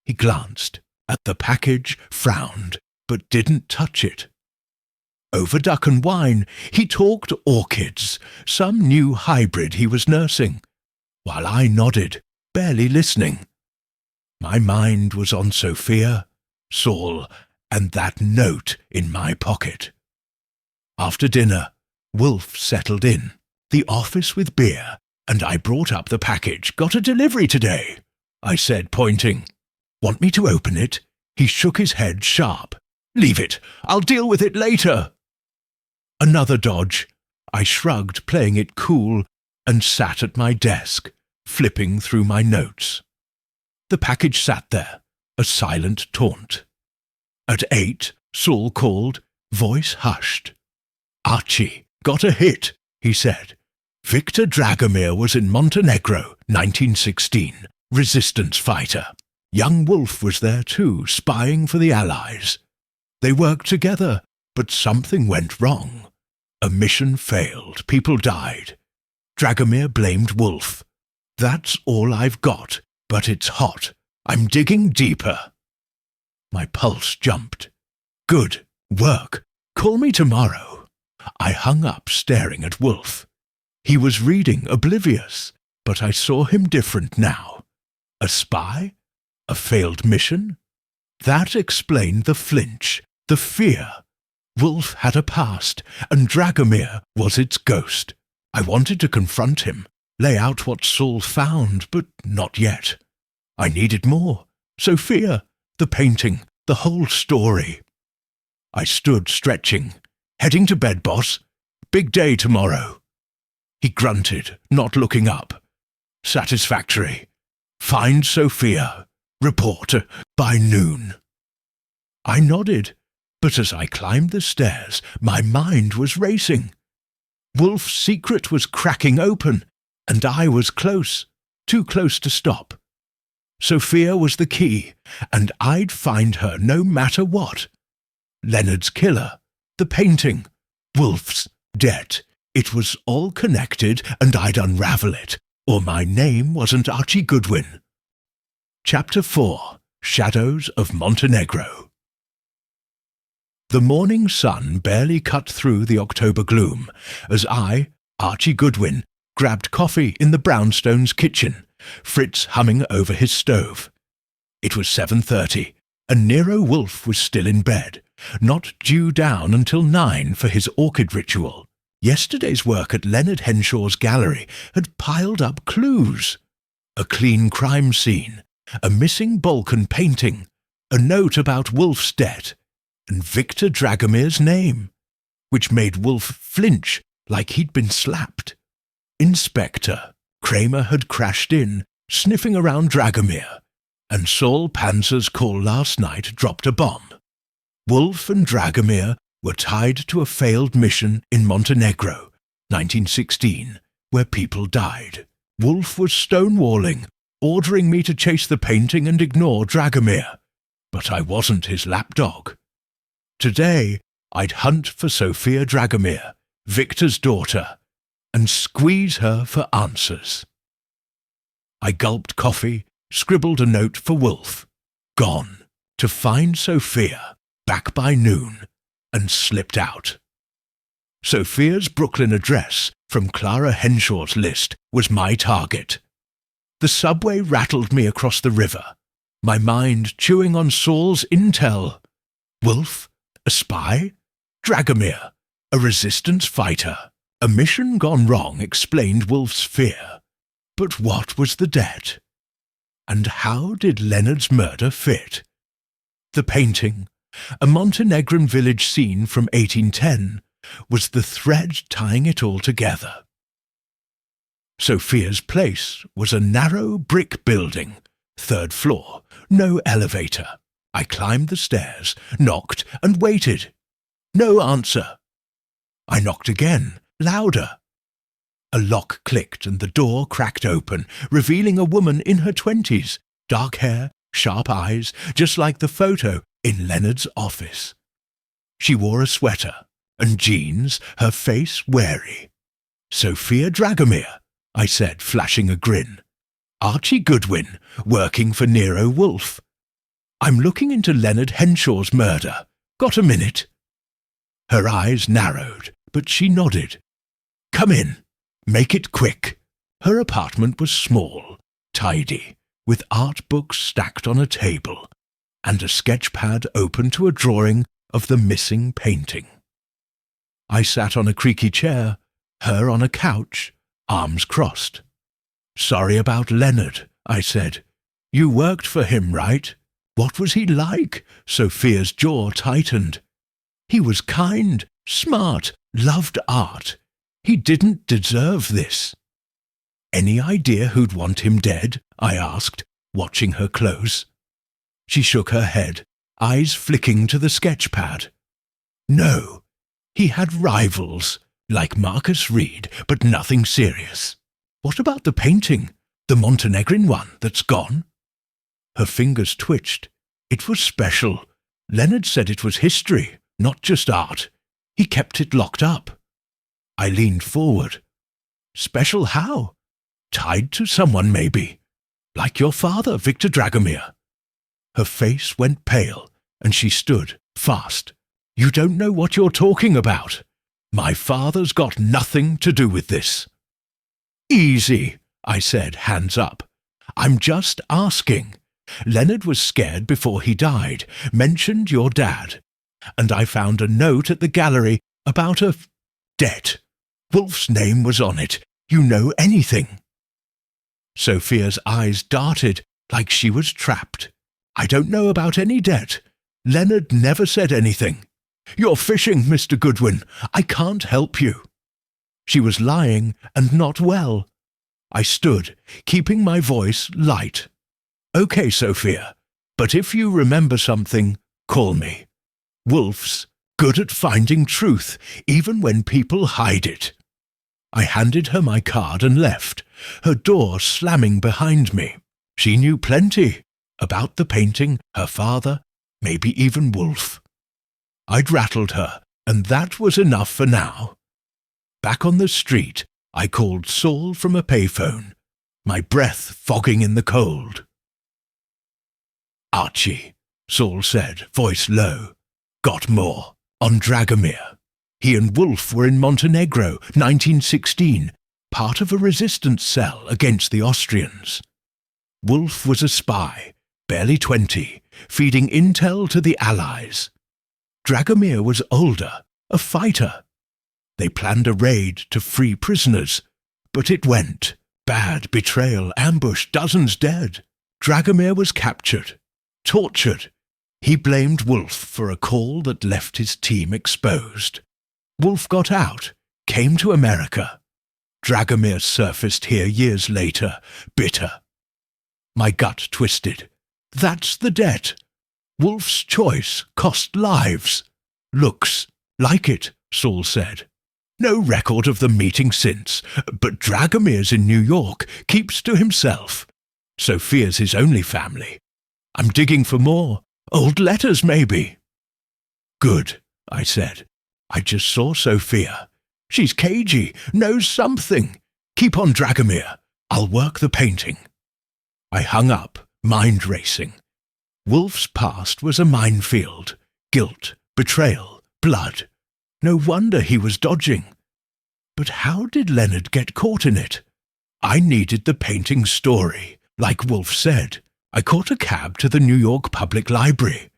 He glanced at the package, frowned, but didn't touch it. Over duck and wine, he talked orchids, some new hybrid he was nursing, while I nodded, barely listening. My mind was on Sophia, Saul, and that note in my pocket. After dinner, Wolfe settled in, the office with beer, and I brought up the package. Got a delivery today, I said, pointing. Want me to open it? He shook his head sharp. Leave it. I'll deal with it later. Another dodge. I shrugged, playing it cool, and sat at my desk, flipping through my notes. The package sat there, a silent taunt. At 8, Saul called, voice hushed. Archie, got a hit, he said. Victor Dragomir was in Montenegro, 1916, resistance fighter. Young Wolfe was there too, spying for the Allies. They worked together, but something went wrong. A mission failed, people died. Dragomir blamed Wolfe. That's all I've got, but it's hot. I'm digging deeper. My pulse jumped. Good work. Call me tomorrow. I hung up, staring at Wolfe. He was reading, oblivious, but I saw him different now. A spy? A failed mission? That explained the flinch, the fear. Wolfe had a past, and Dragomir was its ghost. I wanted to confront him, lay out what Saul found, but not yet. I needed more. Sophia, the painting, the whole story. I stood stretching. Heading to bed, boss. Big day tomorrow. He grunted, not looking up. Satisfactory. Find Sophia. Report by noon. I nodded, but as I climbed the stairs, my mind was racing. Wolfe's secret was cracking open, and I was close too close to stop. Sophia was the key, and I'd find her no matter what. Leonard's killer, the painting, Wolfe's debt. It was all connected, and I'd unravel it, or my name wasn't Archie Goodwin. Chapter 4. Shadows of Montenegro. The morning sun barely cut through the October gloom as I, Archie Goodwin, grabbed coffee in the Brownstones' kitchen, Fritz humming over his stove. It was 7:30, and Nero Wolfe was still in bed, not due down until 9 for his orchid ritual. Yesterday's work at Leonard Henshaw's gallery had piled up clues. A clean crime scene, a missing Balkan painting, a note about Wolfe's debt, and Victor Dragomir's name, which made Wolfe flinch like he'd been slapped. Inspector Kramer had crashed in, sniffing around Dragomir, and Saul Panzer's call last night dropped a bomb. Wolfe and Dragomir were tied to a failed mission in Montenegro, 1916, where people died. Wolfe was stonewalling, ordering me to chase the painting and ignore Dragomir, but I wasn't his lapdog. Today, I'd hunt for Sophia Dragomir, Victor's daughter, and squeeze her for answers. I gulped coffee, scribbled a note for Wolfe. Gone. To find Sophia, back by noon, and slipped out. Sophia's Brooklyn address from Clara Henshaw's list was my target. The subway rattled me across the river, my mind chewing on Saul's intel. Wolfe? A spy? Dragomir? A resistance fighter? A mission gone wrong explained Wolfe's fear. But what was the debt? And how did Leonard's murder fit? The painting, a Montenegrin village scene from 1810, was the thread tying it all together. Sophia's place was a narrow brick building, 3rd floor, no elevator. I climbed the stairs, knocked, and waited. No answer. I knocked again, louder. A lock clicked and the door cracked open, revealing a woman in her 20s, dark hair, sharp eyes, just like the photo in Leonard's office. She wore a sweater and jeans, her face wary. Sophia Dragomir, I said, flashing a grin. Archie Goodwin, working for Nero Wolfe. I'm looking into Leonard Henshaw's murder. Got a minute? Her eyes narrowed, but she nodded. Come in. Make it quick. Her apartment was small, tidy, with art books stacked on a table, and a sketch pad open to a drawing of the missing painting. I sat on a creaky chair, her on a couch, arms crossed. Sorry about Leonard, I said. You worked for him, right? What was he like? Sophia's jaw tightened. He was kind, smart, loved art. He didn't deserve this. Any idea who'd want him dead? I asked, watching her close. She shook her head, eyes flicking to the sketch pad. No, he had rivals, like Marcus Reed, but nothing serious. What about the painting, the Montenegrin one that's gone? Her fingers twitched. It was special. Leonard said it was history, not just art. He kept it locked up. I leaned forward. Special how? Tied to someone, maybe. Like your father, Victor Dragomir. Her face went pale, and she stood, fast. You don't know what you're talking about. My father's got nothing to do with this. Easy, I said, hands up. I'm just asking. Leonard was scared before he died, mentioned your dad, and I found a note at the gallery about a debt. Wolfe's name was on it. You know anything? Sophia's eyes darted like she was trapped. I don't know about any debt. Leonard never said anything. You're fishing, Mr. Goodwin. I can't help you. She was lying and not well. I stood, keeping my voice light. Okay, Sophia, but if you remember something, call me. Wolfe's good at finding truth, even when people hide it. I handed her my card and left, her door slamming behind me. She knew plenty about the painting, her father, maybe even Wolfe. I'd rattled her, and that was enough for now. Back on the street, I called Saul from a payphone, my breath fogging in the cold. "Archie," Saul said, voice low. "Got more. On Dragomir. He and Wolfe were in Montenegro, 1916, part of a resistance cell against the Austrians. Wolfe was a spy, barely 20, feeding intel to the Allies. Dragomir was older, a fighter. They planned a raid to free prisoners, but it went. Bad, betrayal, ambush, dozens dead. Dragomir was captured, tortured. He blamed Wolfe for a call that left his team exposed. Wolfe got out, came to America. Dragomir surfaced here years later, bitter. My gut twisted. That's the debt. Wolfe's choice cost lives. "Looks like it," Saul said. "No record of the meeting since, but Dragomir's in New York, keeps to himself. Sophia's his only family. I'm digging for more. Old letters, maybe." "Good," I said. "I just saw Sophia. She's cagey, knows something. Keep on, Dragomir. I'll work the painting." I hung up, mind racing. Wolfe's past was a minefield. Guilt, betrayal, blood. No wonder he was dodging. But how did Leonard get caught in it? I needed the painting's story, like Wolfe said. I caught a cab to the New York Public Library,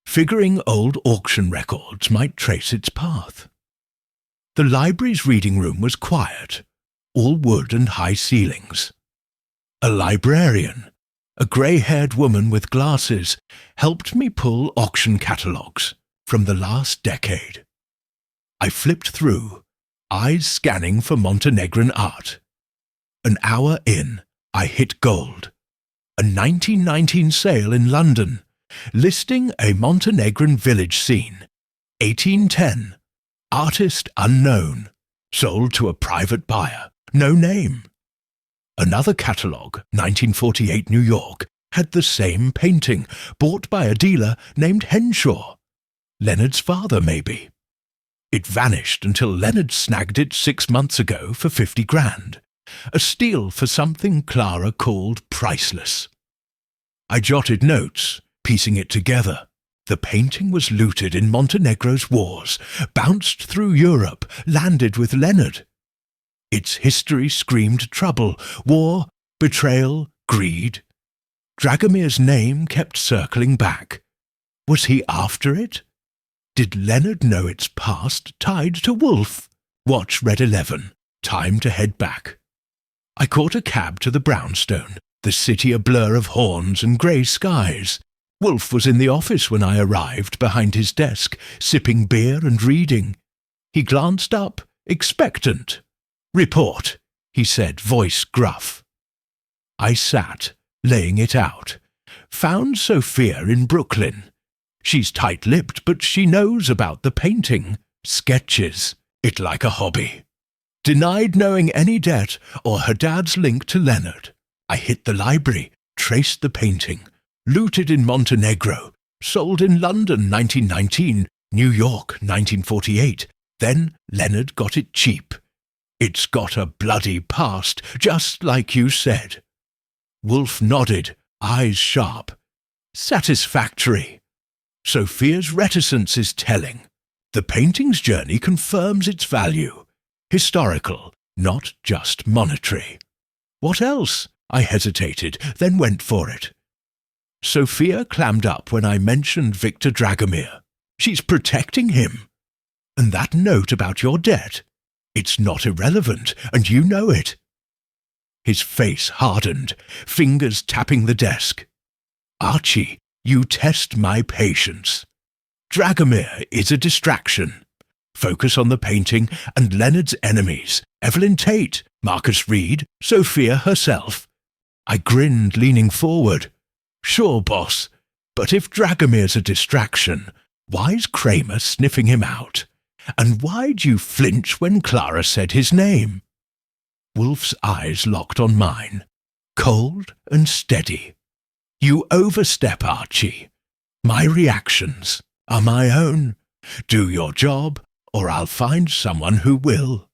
figuring old auction records might trace its path. The library's reading room was quiet, all wood and high ceilings. A librarian, a grey-haired woman with glasses, helped me pull auction catalogues from the last decade. I flipped through, eyes scanning for Montenegrin art. An hour in, I hit gold. A 1919 sale in London, listing a Montenegrin village scene. 1810. Artist unknown. Sold to a private buyer. No name. Another catalogue, 1948 New York, had the same painting, bought by a dealer named Henshaw. Leonard's father, maybe. It vanished until Leonard snagged it 6 months ago for 50 grand. A steal for something Clara called priceless. I jotted notes, piecing it together. The painting was looted in Montenegro's wars, bounced through Europe, landed with Leonard. Its history screamed trouble, war, betrayal, greed. Dragomir's name kept circling back. Was he after it? Did Leonard know its past tied to Wolfe? Watch Red 11. Time to head back. I caught a cab to the brownstone, the city a blur of horns and grey skies. Wolfe was in the office when I arrived, behind his desk, sipping beer and reading. He glanced up, expectant. "Report," he said, voice gruff. I sat, laying it out. Found Sophia in Brooklyn. She's tight-lipped, but she knows about the painting. Sketches. It like a hobby. Denied knowing any debt or her dad's link to Leonard. I hit the library, traced the painting. Looted in Montenegro. Sold in London 1919, New York 1948. Then Leonard got it cheap. It's got a bloody past, just like you said. Wolfe nodded, eyes sharp. Satisfactory. Sophia's reticence is telling. The painting's journey confirms its value. Historical, not just monetary. What else? I hesitated, then went for it. Sophia clammed up when I mentioned Victor Dragomir. She's protecting him. And that note about your debt, it's not irrelevant, and you know it. His face hardened, fingers tapping the desk. Archie, you test my patience. Dragomir is a distraction. Focus on the painting and Leonard's enemies, Evelyn Tate, Marcus Reed, Sophia herself. I grinned, leaning forward. Sure, boss, but if Dragomir's a distraction, why's Kramer sniffing him out? And why'd you flinch when Clara said his name? Wolfe's eyes locked on mine, cold and steady. You overstep, Archie. My reactions are my own. Do your job, or I'll find someone who will.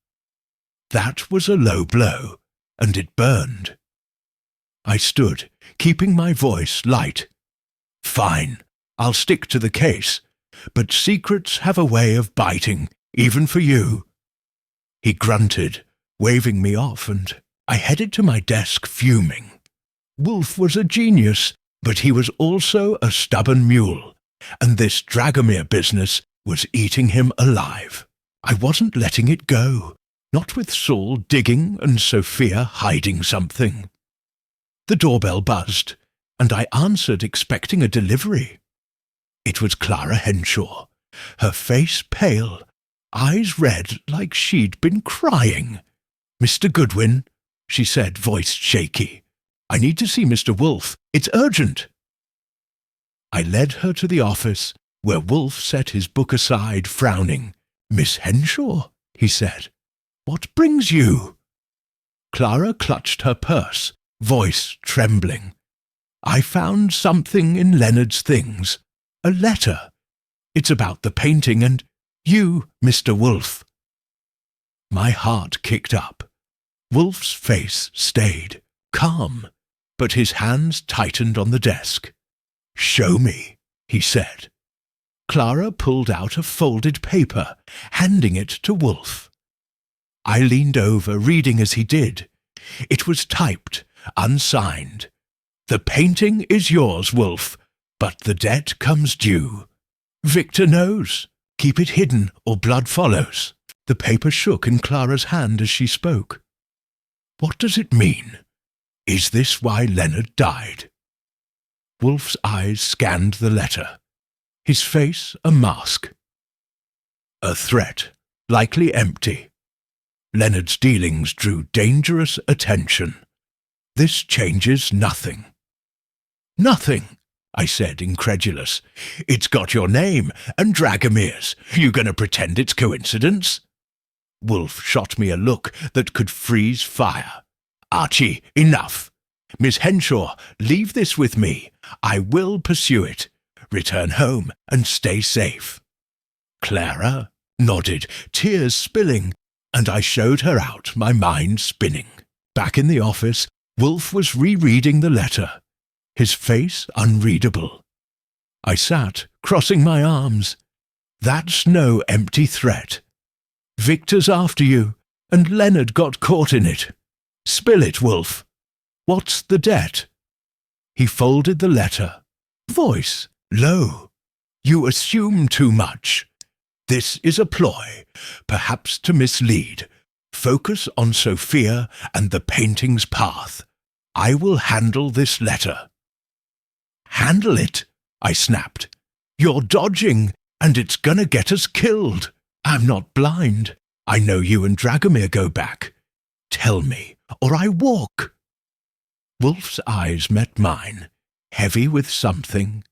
That was a low blow, and it burned. I stood, keeping my voice light. Fine, I'll stick to the case, but secrets have a way of biting, even for you. He grunted, waving me off, and I headed to my desk fuming. Wolfe was a genius, but he was also a stubborn mule, and this Dragomir business was eating him alive. I wasn't letting it go, not with Saul digging and Sophia hiding something. The doorbell buzzed, and I answered expecting a delivery. It was Clara Henshaw, her face pale, eyes red like she'd been crying. "Mr. Goodwin," she said, voice shaky. "I need to see Mr. Wolfe. It's urgent." I led her to the office, where Wolfe set his book aside, frowning. "Miss Henshaw," he said, "what brings you?" Clara clutched her purse, voice trembling. "I found something in Leonard's things. A letter. It's about the painting and you, Mr. Wolfe." My heart kicked up. Wolfe's face stayed, calm, but his hands tightened on the desk. "Show me," he said. Clara pulled out a folded paper, handing it to Wolfe. I leaned over, reading as he did. It was typed, unsigned. "The painting is yours, Wolfe, but the debt comes due. Victor knows. Keep it hidden, or blood follows." The paper shook in Clara's hand as she spoke. "What does it mean? Is this why Leonard died?" Wolfe's eyes scanned the letter, his face a mask. "A threat, likely empty. Leonard's dealings drew dangerous attention. This changes nothing." "Nothing," I said, incredulous. "It's got your name and Dragomir's. You gonna pretend it's coincidence?" Wolfe shot me a look that could freeze fire. "Archie, enough. Miss Henshaw, leave this with me. I will pursue it. Return home and stay safe." Clara nodded, tears spilling, and I showed her out, my mind spinning. Back in the office, Wolfe was rereading the letter, his face unreadable. I sat, crossing my arms. "That's no empty threat. Victor's after you, and Leonard got caught in it. Spill it, Wolfe. What's the debt?" He folded the letter, voice low. "You assume too much. This is a ploy, perhaps to mislead. Focus on Sophia and the painting's path. I will handle this letter." "Handle it?" I snapped. "You're dodging, and it's gonna get us killed. I'm not blind. I know you and Dragomir go back. Tell me, or I walk." Wolfe's eyes met mine, heavy with something.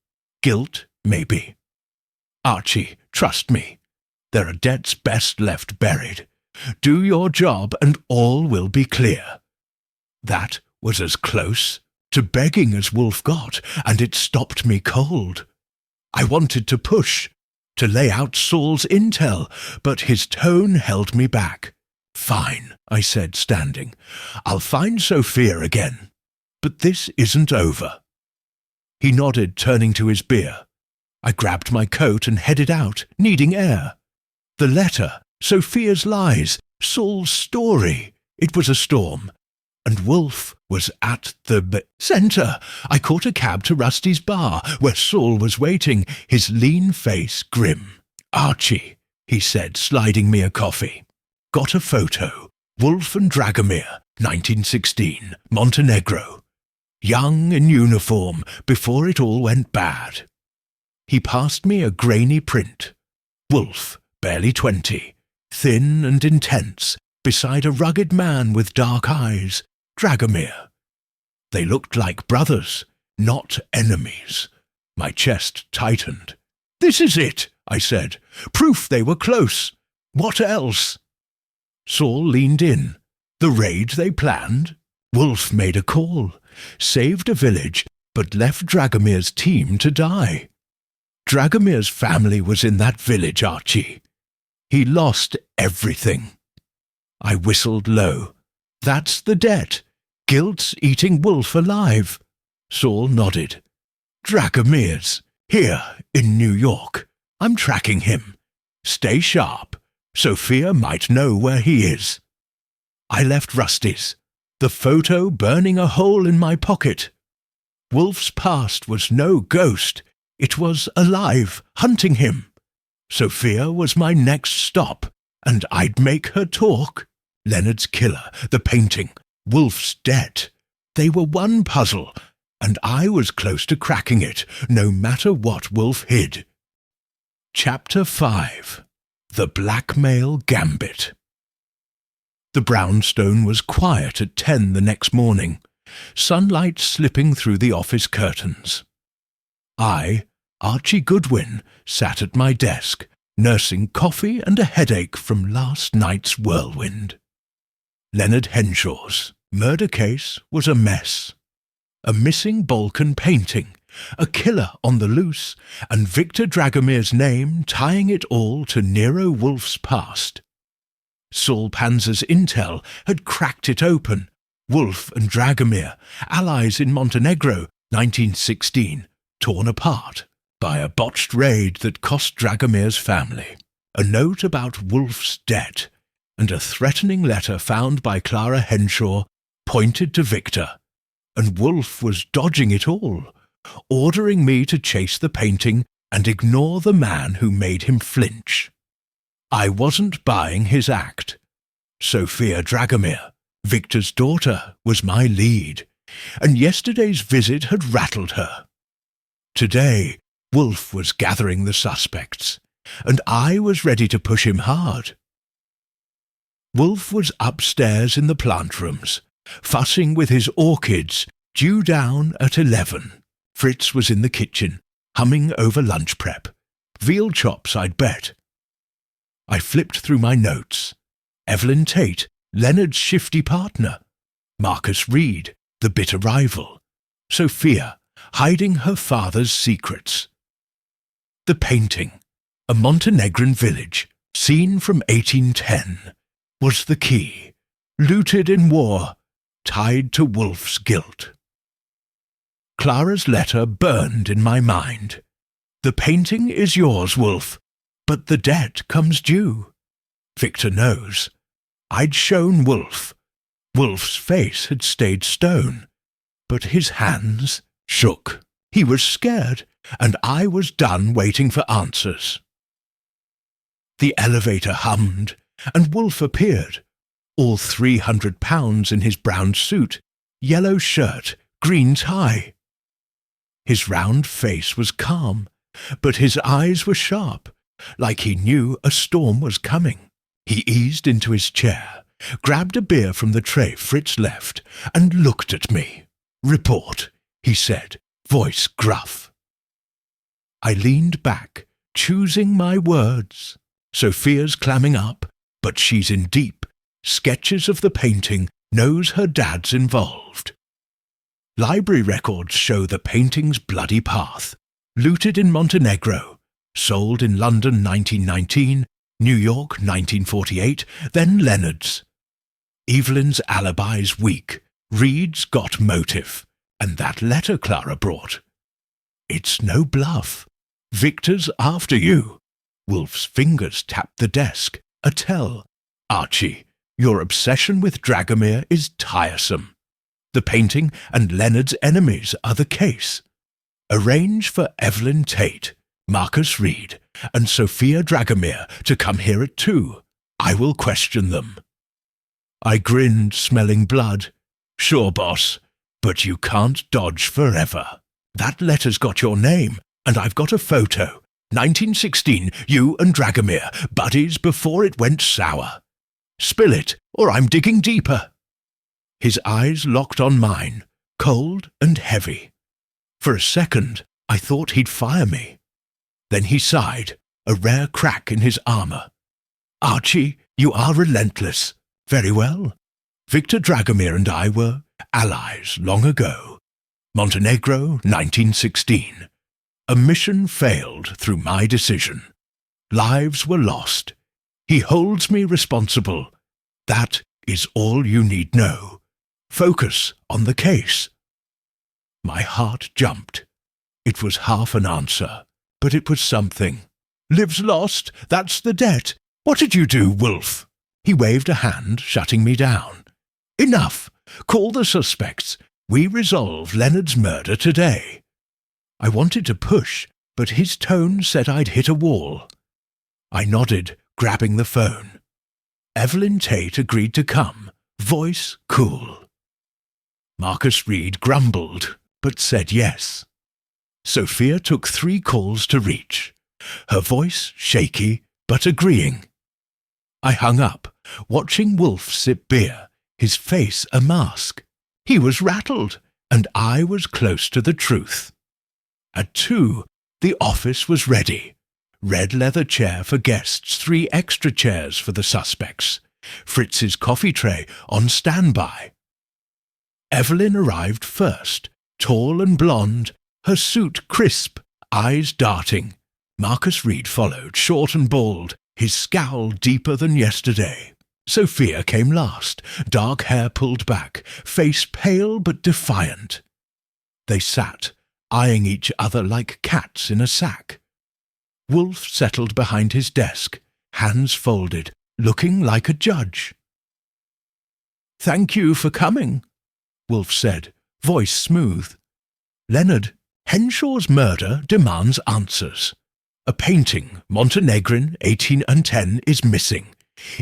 Guilt, maybe. "Archie, trust me. There are debts best left buried. Do your job and all will be clear." That was as close to begging as Wolfe got, and it stopped me cold. I wanted to push, to lay out Saul's intel, but his tone held me back. "Fine," I said, standing. "I'll find Sophia again. But this isn't over." He nodded, turning to his beer. I grabbed my coat and headed out, needing air. The letter, Sophia's lies, Saul's story. It was a storm. And Wolfe was at the centre. I caught a cab to Rusty's bar, where Saul was waiting, his lean face grim. "Archie," he said, sliding me a coffee. "Got a photo. Wolfe and Dragomir, 1916, Montenegro. Young in uniform, before it all went bad." He passed me a grainy print. Wolfe, barely 20, thin and intense, beside a rugged man with dark eyes, Dragomir. They looked like brothers, not enemies. My chest tightened. "This is it," I said. "Proof they were close. What else?" Saul leaned in, The raid they planned? Wolfe made a call, saved a village, but left Dragomir's team to die. Dragomir's family was in that village, Archie. He lost everything. I whistled low. That's the debt. Guilt's eating Wolfe alive. Saul nodded. Dragomir's, here in New York. I'm tracking him. Stay sharp. Sophia might know where he is. I left Rusty's, the photo burning a hole in my pocket. Wolfe's past was no ghost. It was alive, hunting him. Sophia was my next stop, and I'd make her talk. Leonard's killer, the painting, Wolfe's debt. They were one puzzle, and I was close to cracking it, no matter what Wolfe hid. Chapter 5. The Blackmail Gambit. The brownstone was quiet at 10 the next morning, sunlight slipping through the office curtains. I, Archie Goodwin, sat at my desk, nursing coffee and a headache from last night's whirlwind. Leonard Henshaw's murder case was a mess. A missing Balkan painting, a killer on the loose, and Victor Dragomir's name tying it all to Nero Wolfe's past. Saul Panzer's intel had cracked it open. Wolfe and Dragomir, allies in Montenegro, 1916, torn apart by a botched raid that cost Dragomir's family. A note about Wolfe's debt, and a threatening letter found by Clara Henshaw pointed to Victor. And Wolfe was dodging it all, ordering me to chase the painting and ignore the man who made him flinch. I wasn't buying his act. Sophia Dragomir, Victor's daughter, was my lead, and yesterday's visit had rattled her. Today, Wolfe was gathering the suspects, and I was ready to push him hard. Wolfe was upstairs in the plant rooms, fussing with his orchids, due down at 11. Fritz was in the kitchen, humming over lunch prep. Veal chops, I'd bet. I flipped through my notes. Evelyn Tate, Leonard's shifty partner. Marcus Reed, the bitter rival. Sophia, hiding her father's secrets. The painting, a Montenegrin village, seen from 1810, was the key. Looted in war, tied to Wolfe's guilt. Clara's letter burned in my mind. The painting is yours, Wolfe, but the debt comes due. Victor knows. I'd shown Wolfe. Wolfe's face had stayed stone, but his hands shook. He was scared, and I was done waiting for answers. The elevator hummed, and Wolfe appeared, all 300 pounds in his brown suit, yellow shirt, green tie. His round face was calm, but his eyes were sharp, like he knew a storm was coming. He eased into his chair, grabbed a beer from the tray Fritz left, and looked at me. "Report," he said, voice gruff. I leaned back, choosing my words. Sophia's clamming up, but she's in deep. Sketches of the painting, knows her dad's involved. Library records show the painting's bloody path. Looted in Montenegro, sold in London 1919, New York 1948, then Leonard's. Evelyn's alibi's weak. Reed's got motive, and that letter Clara brought. It's no bluff. Victor's after you. Wolfe's fingers tapped the desk. A tell. Archie, your obsession with Dragomir is tiresome. The painting and Leonard's enemies are the case. Arrange for Evelyn Tate, Marcus Reed, and Sophia Dragomir to come here at 2. I will question them. I grinned, smelling blood. Sure, boss, but you can't dodge forever. That letter's got your name, and I've got a photo. 1916, you and Dragomir, buddies before it went sour. Spill it, or I'm digging deeper. His eyes locked on mine, cold and heavy. For a second, I thought he'd fire me. Then he sighed, a rare crack in his armour. Archie, you are relentless. Very well. Victor Dragomir and I were allies long ago. Montenegro, 1916. A mission failed through my decision. Lives were lost. He holds me responsible. That is all you need know. Focus on the case. My heart jumped. It was half an answer, but it was something. Lives lost, that's the debt. What did you do, Wolfe? He waved a hand, shutting me down. Enough. Call the suspects. We resolve Leonard's murder today. I wanted to push, but his tone said I'd hit a wall. I nodded, grabbing the phone. Evelyn Tate agreed to come, voice cool. Marcus Reed grumbled, but said yes. Sophia took 3 calls to reach, her voice shaky but agreeing. I hung up, watching Wolfe sip beer, his face a mask. He was rattled, and I was close to the truth. At 2, the office was ready. Red leather chair for guests, 3 extra chairs for the suspects. Fritz's coffee tray on standby. Evelyn arrived first, tall and blonde, her suit crisp, eyes darting. Marcus Reed followed, short and bald, his scowl deeper than yesterday. Sophia came last, dark hair pulled back, face pale but defiant. They sat, eyeing each other like cats in a sack. Wolfe settled behind his desk, hands folded, looking like a judge. "Thank you for coming," Wolfe said, voice smooth. "Leonard, Henshaw's murder demands answers. A painting, Montenegrin, 1810, is missing.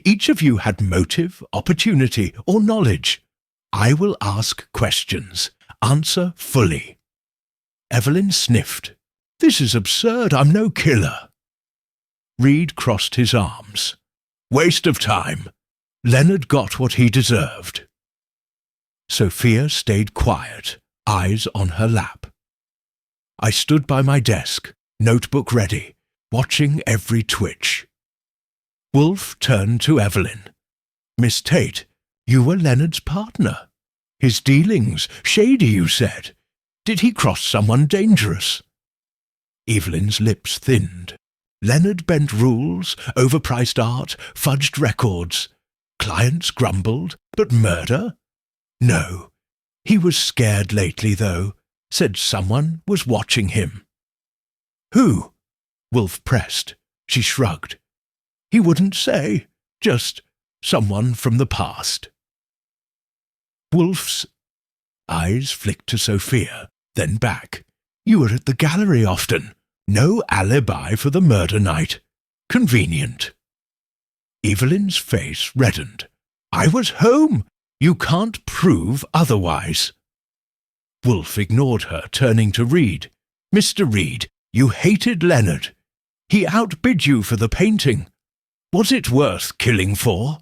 Each of you had motive, opportunity, or knowledge. I will ask questions. Answer fully." Evelyn sniffed. "This is absurd. I'm no killer." Reed crossed his arms. "Waste of time. Leonard got what he deserved." Sophia stayed quiet, eyes on her lap. I stood by my desk, notebook ready, watching every twitch. Wolfe turned to Evelyn. "Miss Tate, you were Leonard's partner. His dealings, shady, you said. Did he cross someone dangerous?" Evelyn's lips thinned. Leonard bent rules, overpriced art, fudged records. Clients grumbled, but murder? No. He was scared lately, though. Said someone was watching him. "Who?" Wolfe pressed. She shrugged. He wouldn't say. Just someone from the past. Wolfe's eyes flicked to Sophia, then back. "You were at the gallery often. No alibi for the murder night. Convenient." Evelyn's face reddened. "I was home. You can't prove otherwise." Wolfe ignored her, turning to Reed. "Mr. Reed, you hated Leonard. He outbid you for the painting. Was it worth killing for?"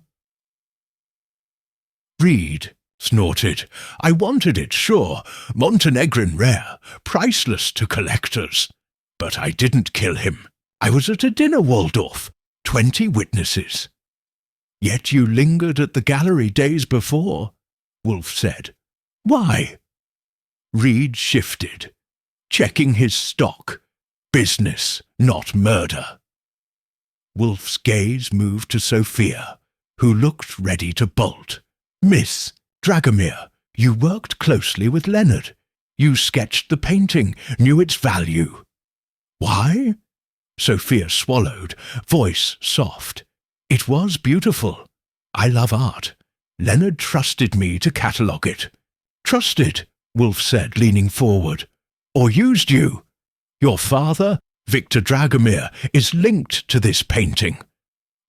Reed snorted. "I wanted it, sure. Montenegrin rare, priceless to collectors. But I didn't kill him. I was at a dinner, Waldorf. 20 witnesses." "Yet you lingered at the gallery days before," Wolfe said. "Why?" Reed shifted, checking his stock. Business, not murder. Wolfe's gaze moved to Sophia, who looked ready to bolt. "Miss Dragomir, you worked closely with Leonard. You sketched the painting, knew its value." "Why?" Sophia swallowed, voice soft. "It was beautiful. I love art. Leonard trusted me to catalogue it." "Trusted," Wolfe said, leaning forward. "Or used you? Your father, Victor Dragomir, is linked to this painting.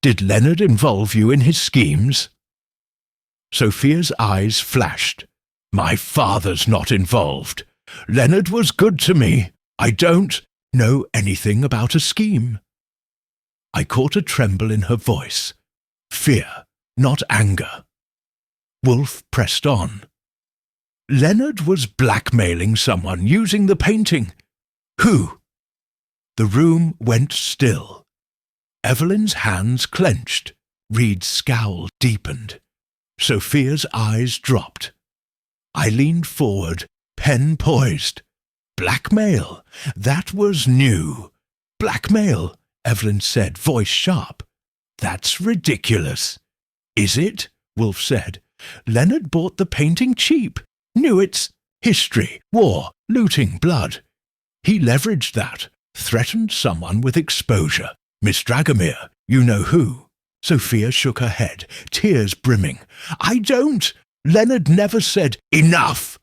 Did Leonard involve you in his schemes?" Sophia's eyes flashed. "My father's not involved. Leonard was good to me. I don't know anything about a scheme." I caught a tremble in her voice. Fear, not anger. Wolfe pressed on. "Leonard was blackmailing someone using the painting. Who?" The room went still. Evelyn's hands clenched. Reed's scowl deepened. Sophia's eyes dropped. I leaned forward, pen poised. Blackmail. That was new. Blackmail, Evelyn said, voice sharp. That's ridiculous. Is it? Wolfe said. Leonard bought the painting cheap. Knew it's history, war, looting, blood. He leveraged that, threatened someone with exposure. Miss Dragomir, you know who. Sophia shook her head, tears brimming. I don't. Leonard never said, enough.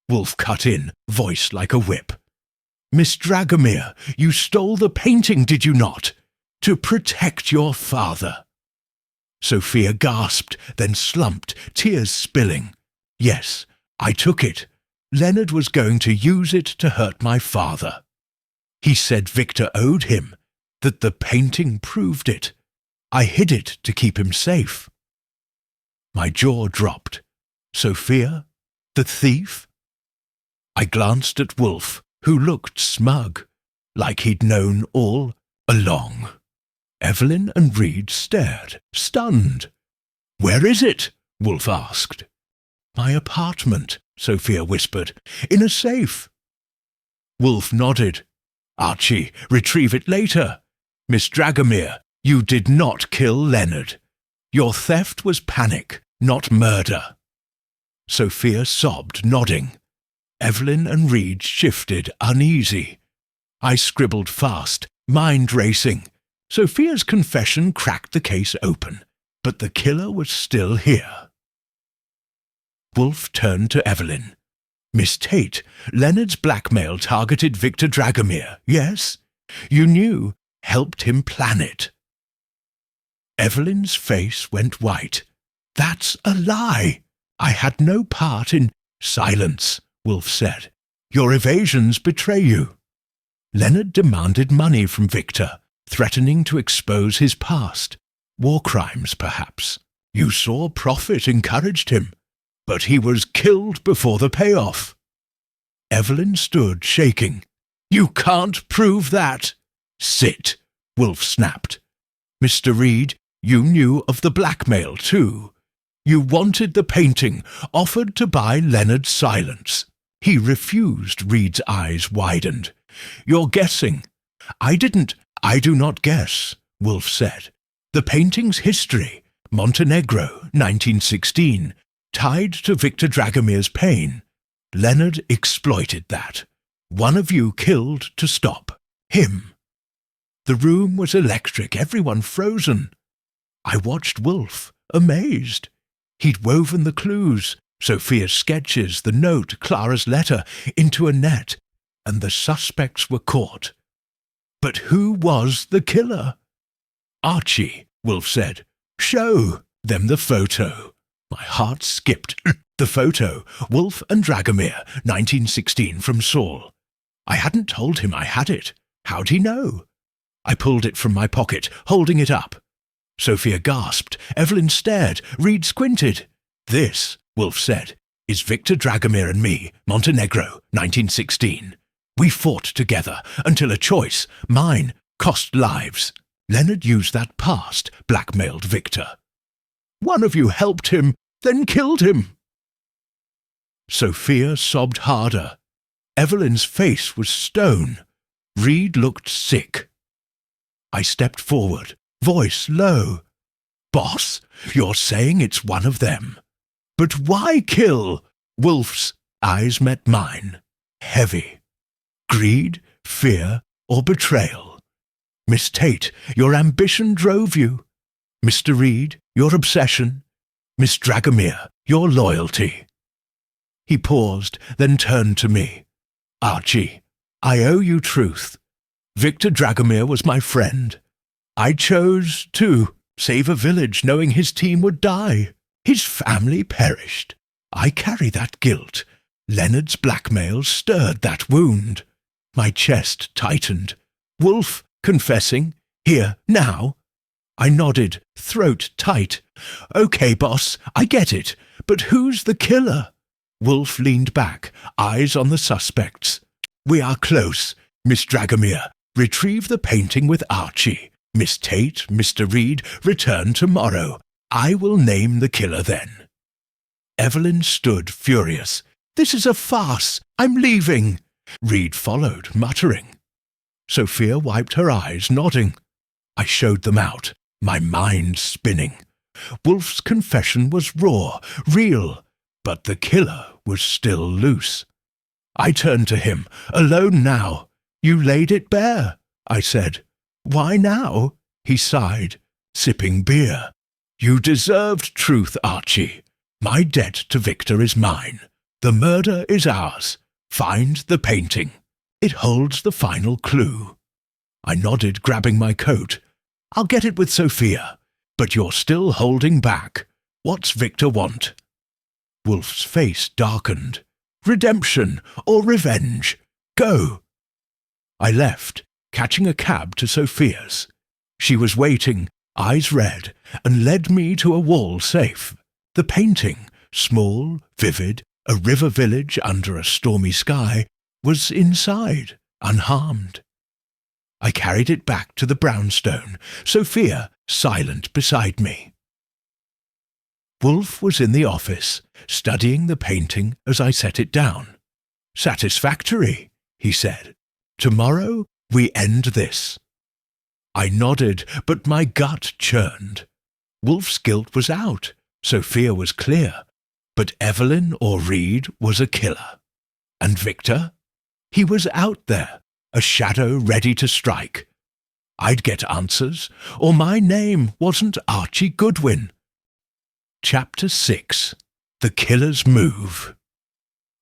Wolfe cut in, voice like a whip. Miss Dragomir, you stole the painting, did you not? To protect your father. Sophia gasped, then slumped, tears spilling. Yes, I took it. Leonard was going to use it to hurt my father. He said Victor owed him, that the painting proved it. I hid it to keep him safe. My jaw dropped. Sophia? The thief? I glanced at Wolfe, who looked smug, like he'd known all along. Evelyn and Reed stared, stunned. Where is it? Wolfe asked. My apartment, Sophia whispered, in a safe. Wolfe nodded. Archie, retrieve it later. Miss Dragomir, you did not kill Leonard. Your theft was panic, not murder. Sophia sobbed, nodding. Evelyn and Reed shifted, uneasy. I scribbled fast, mind racing. Sophia's confession cracked the case open, but the killer was still here. Wolfe turned to Evelyn. Miss Tate, Leonard's blackmail targeted Victor Dragomir, yes? You knew, helped him plan it. Evelyn's face went white. That's a lie. I had no part in silence, Wolfe said. Your evasions betray you. Leonard demanded money from Victor, threatening to expose his past. War crimes, perhaps. You saw profit encouraged him, but he was killed before the payoff. Evelyn stood, shaking. You can't prove that. Sit, Wolfe snapped. Mr. Reed, you knew of the blackmail, too. You wanted the painting, offered to buy Leonard's silence. He refused. Reed's eyes widened. You're guessing. I do not guess, Wolfe said. The painting's history, Montenegro, 1916, tied to Victor Dragomir's pain. Leonard exploited that. One of you killed to stop him. The room was electric, everyone frozen. I watched Wolfe, amazed. He'd woven the clues, Sophia's sketches, the note, Clara's letter, into a net, and the suspects were caught. But who was the killer? Archie, Wolfe said. Show them the photo. My heart skipped. The photo, Wolfe and Dragomir, 1916, from Saul. I hadn't told him I had it. How'd he know? I pulled it from my pocket, holding it up. Sophia gasped. Evelyn stared. Reed squinted. This, Wolfe said, is Victor Dragomir and me, Montenegro, 1916. We fought together until a choice, mine, cost lives. Leonard used that past, blackmailed Victor. One of you helped him, then killed him. Sophia sobbed harder. Evelyn's face was stone. Reed looked sick. I stepped forward, voice low. Boss, you're saying it's one of them. But why kill? Wolfe's eyes met mine, heavy. Greed, fear, or betrayal? Miss Tate, your ambition drove you. Mr. Reed, your obsession. Miss Dragomir, your loyalty. He paused, then turned to me. Archie, I owe you truth. Victor Dragomir was my friend. I chose to save a village knowing his team would die. His family perished. I carry that guilt. Leonard's blackmail stirred that wound. My chest tightened. Wolfe, confessing, here, now. I nodded, throat tight. Okay, boss, I get it. But who's the killer? Wolfe leaned back, eyes on the suspects. We are close. Miss Dragomir, retrieve the painting with Archie. Miss Tate, Mr. Reed, return tomorrow. I will name the killer then. Evelyn stood furious. "This is a farce. I'm leaving." Reed followed, muttering. Sophia wiped her eyes, nodding. I showed them out, my mind spinning. Wolfe's confession was raw, real, but the killer was still loose. I turned to him, alone now. "You laid it bare," I said. "Why now?" He sighed, sipping beer. "You deserved truth, Archie. My debt to Victor is mine. The murder is ours. Find the painting. It holds the final clue." I nodded, grabbing my coat. "I'll get it with Sophia. But you're still holding back. What's Victor want?" Wolfe's face darkened. "Redemption or revenge? Go." I left, catching a cab to Sophia's. She was waiting, eyes red, and led me to a wall safe. The painting, small, vivid, a river village under a stormy sky, was inside, unharmed. I carried it back to the brownstone, Sophia silent beside me. Wolfe was in the office, studying the painting as I set it down. "Satisfactory," he said. "Tomorrow we end this." I nodded, but my gut churned. Wolfe's guilt was out, Sophia was clear, but Evelyn or Reed was a killer. And Victor? He was out there, a shadow ready to strike. I'd get answers, or my name wasn't Archie Goodwin. Chapter 6. The Killer's Move.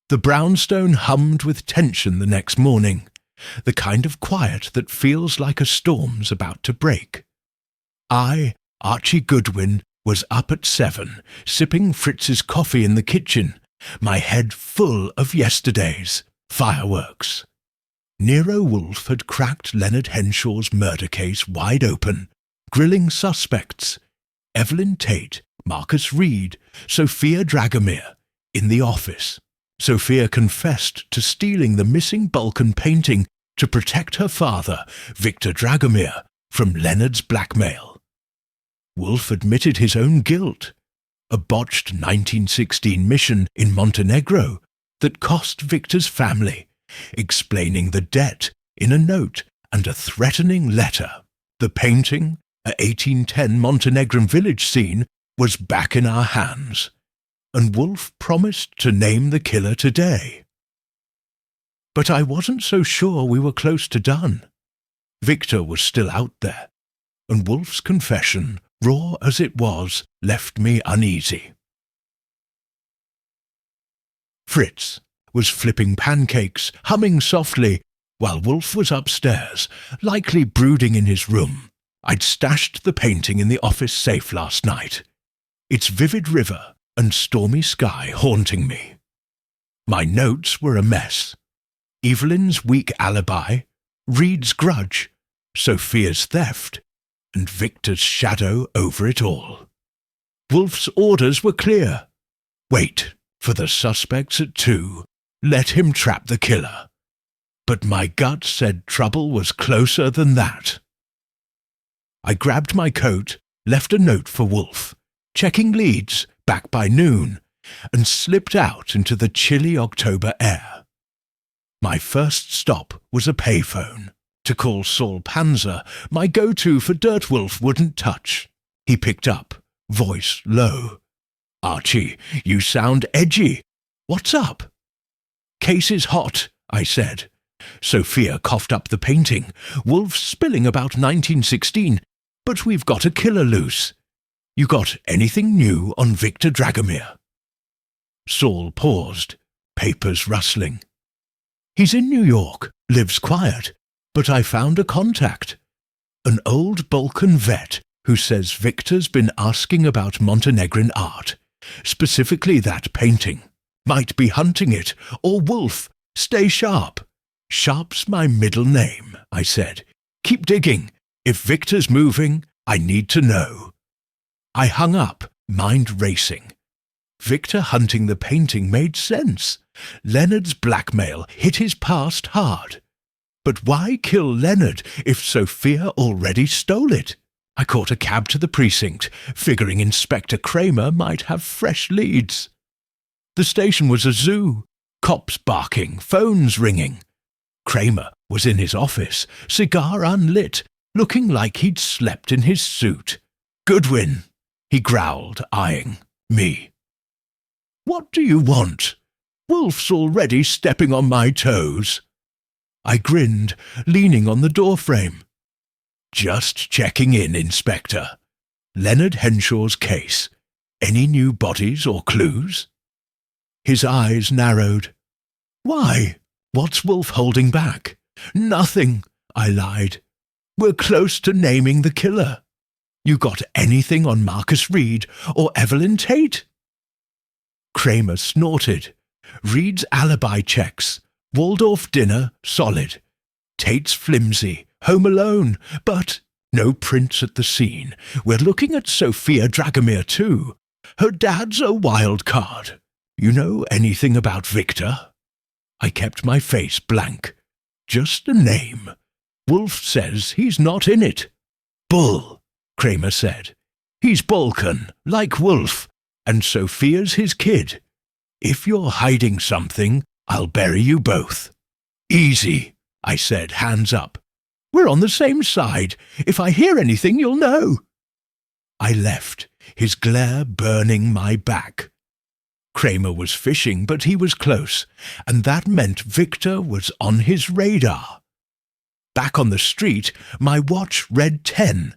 The brownstone hummed with tension the next morning, the kind of quiet that feels like a storm's about to break. I, Archie Goodwin, was up at 7, sipping Fritz's coffee in the kitchen, my head full of yesterday's fireworks. Nero Wolfe had cracked Leonard Henshaw's murder case wide open, grilling suspects. Evelyn Tate, Marcus Reed, Sophia Dragomir, in the office. Sophia confessed to stealing the missing Balkan painting to protect her father, Victor Dragomir, from Leonard's blackmail. Wolfe admitted his own guilt, a botched 1916 mission in Montenegro that cost Victor's family, explaining the debt in a note and a threatening letter. The painting, a 1810 Montenegrin village scene, was back in our hands, and Wolfe promised to name the killer today. But I wasn't so sure we were close to done. Victor was still out there, and Wolfe's confession, raw as it was, left me uneasy. Fritz was flipping pancakes, humming softly, while Wolfe was upstairs, likely brooding in his room. I'd stashed the painting in the office safe last night, its vivid river and stormy sky haunting me. My notes were a mess. Evelyn's weak alibi, Reed's grudge, Sophia's theft, and Victor's shadow over it all. Wolfe's orders were clear. Wait for the suspects at 2. Let him trap the killer. But my gut said trouble was closer than that. I grabbed my coat, left a note for Wolfe, checking leads, back by noon, and slipped out into the chilly October air. My first stop was a payphone. To call Saul Panzer, my go-to for dirt Wolfe wouldn't touch. He picked up, voice low. "Archie, you sound edgy. What's up?" "Case is hot," I said. Sophia coughed up the painting. "Wolfe spilling about 1916, but we've got a killer loose. You got anything new on Victor Dragomir?" Saul paused, papers rustling. "He's in New York, lives quiet, but I found a contact. An old Balkan vet who says Victor's been asking about Montenegrin art, specifically that painting. Might be hunting it, or Wolfe. Stay sharp." "Sharp's my middle name," I said. "Keep digging. If Victor's moving, I need to know." I hung up, mind racing. Victor hunting the painting made sense. Leonard's blackmail hit his past hard. But why kill Leonard if Sophia already stole it? I caught a cab to the precinct, figuring Inspector Kramer might have fresh leads. The station was a zoo. Cops barking, phones ringing. Kramer was in his office, cigar unlit, looking like he'd slept in his suit. "Goodwin," he growled, eyeing me. "What do you want? Wolfe's already stepping on my toes." I grinned, leaning on the doorframe. "Just checking in, Inspector. Leonard Henshaw's case. Any new bodies or clues?" His eyes narrowed. "Why? What's Wolfe holding back?" "Nothing," I lied. "We're close to naming the killer. You got anything on Marcus Reed or Evelyn Tate?" Kramer snorted. "Reed's alibi checks. Waldorf dinner, solid. Tate's flimsy, home alone, but no prints at the scene. We're looking at Sophia Dragomir too. Her dad's a wild card. You know anything about Victor?" I kept my face blank. "Just a name. Wolfe says he's not in it." "Bull," Kramer said. "He's Balkan, like Wolfe, and Sophia's his kid. If you're hiding something, I'll bury you both." "Easy," I said, hands up. "We're on the same side. If I hear anything, you'll know." I left, his glare burning my back. Kramer was fishing, but he was close, and that meant Victor was on his radar. Back on the street, my watch read 10.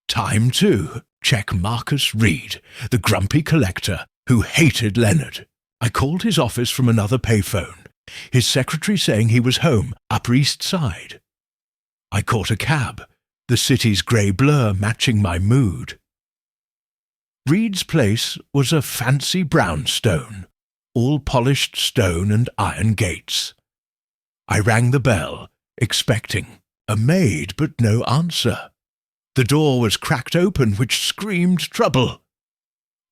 Time to check Marcus Reed, the grumpy collector who hated Leonard. I called his office from another payphone, his secretary saying he was home, Upper East Side. I caught a cab, the city's grey blur matching my mood. Reed's place was a fancy brownstone, all polished stone and iron gates. I rang the bell, expecting a maid, but no answer. The door was cracked open, which screamed trouble.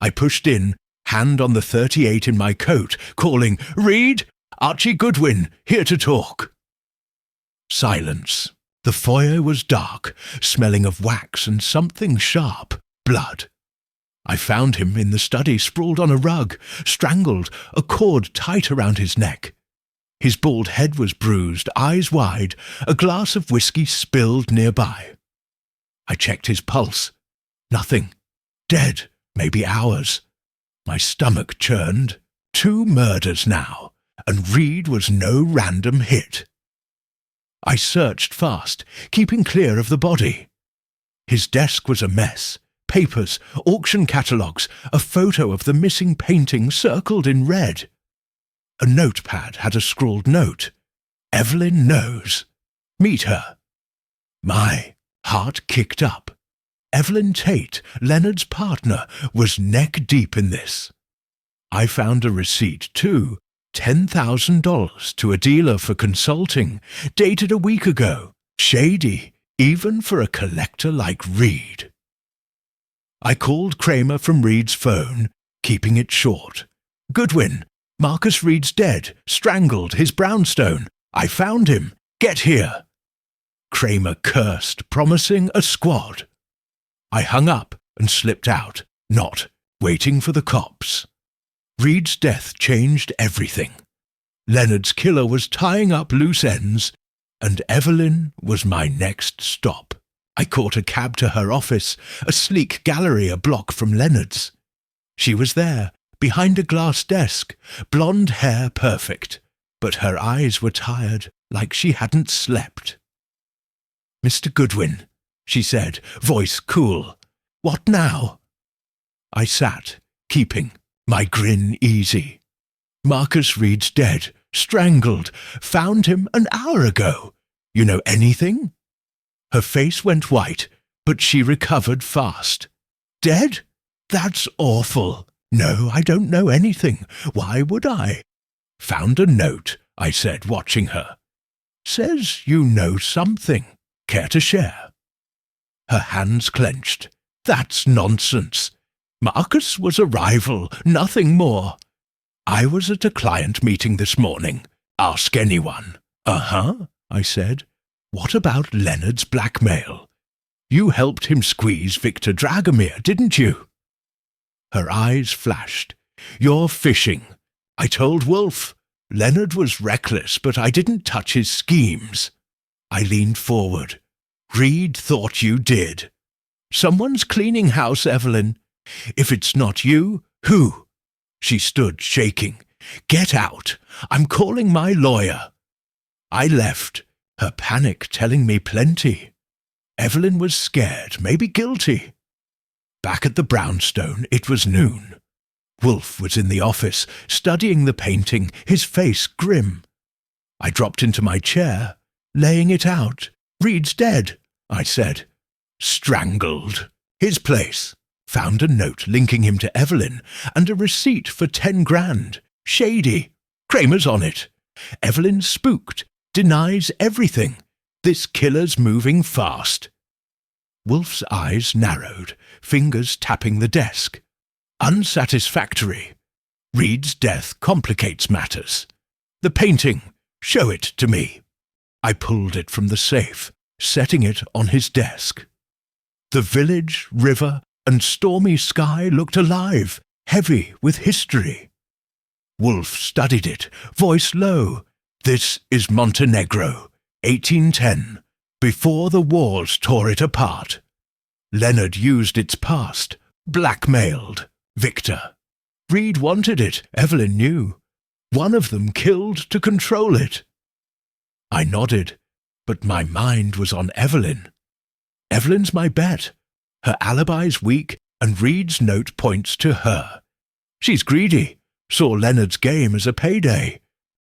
I pushed in, hand on the 38 in my coat, calling, "Reed, Archie Goodwin, here to talk." Silence. The foyer was dark, smelling of wax and something sharp, blood. I found him in the study, sprawled on a rug, strangled, a cord tight around his neck. His bald head was bruised, eyes wide, a glass of whiskey spilled nearby. I checked his pulse. Nothing. Dead, maybe hours. My stomach churned. 2 murders now, and Reed was no random hit. I searched fast, keeping clear of the body. His desk was a mess. Papers, auction catalogues, a photo of the missing painting circled in red. A notepad had a scrawled note. "Evelyn knows. Meet her." My heart kicked up. Evelyn Tate, Leonard's partner, was neck-deep in this. I found a receipt, too, $10,000 to a dealer for consulting, dated a week ago. Shady, even for a collector like Reed. I called Kramer from Reed's phone, keeping it short. "Goodwin, Marcus Reed's dead, strangled, his brownstone. I found him. Get here." Kramer cursed, promising a squad. I hung up and slipped out, not waiting for the cops. Reed's death changed everything. Leonard's killer was tying up loose ends, and Evelyn was my next stop. I caught a cab to her office, a sleek gallery a block from Leonard's. She was there, behind a glass desk, blonde hair perfect, but her eyes were tired, like she hadn't slept. "Mr. Goodwin," she said, voice cool. "What now?" I sat, keeping my grin easy. "Marcus Reed's dead, strangled, found him an hour ago. You know anything?" Her face went white, but she recovered fast. "Dead? That's awful. No, I don't know anything. Why would I?" "Found a note," I said, watching her. "Says you know something. Care to share?" Her hands clenched. "That's nonsense. Marcus was a rival, nothing more. I was at a client meeting this morning. Ask anyone." "Uh-huh," I said. "What about Leonard's blackmail? You helped him squeeze Victor Dragomir, didn't you?" Her eyes flashed. "You're fishing. I told Wolfe. Leonard was reckless, but I didn't touch his schemes. I leaned forward. Reed thought you did. Someone's cleaning house, Evelyn. If it's not you, who? She stood shaking. Get out. I'm calling my lawyer. I left, her panic telling me plenty. Evelyn was scared, maybe guilty. Back at the brownstone, it was noon. Wolfe was in the office, studying the painting, his face grim. I dropped into my chair, laying it out. Reed's dead, I said. Strangled. His place. Found a note linking him to Evelyn, and a receipt for 10 grand. Shady. Kramer's on it. Evelyn spooked. Denies everything. This killer's moving fast. Wolfe's eyes narrowed, fingers tapping the desk. Unsatisfactory. Reed's death complicates matters. The painting. Show it to me. I pulled it from the safe, setting it on his desk. The village, river, and stormy sky looked alive, heavy with history. Wolfe studied it, voice low. This is Montenegro, 1810, before the wars tore it apart. Leonard used its past, blackmailed. Victor. Reed wanted it, Evelyn knew. One of them killed to control it. I nodded, but my mind was on Evelyn. Evelyn's my bet. Her alibi's weak, and Reed's note points to her. She's greedy, saw Leonard's game as a payday.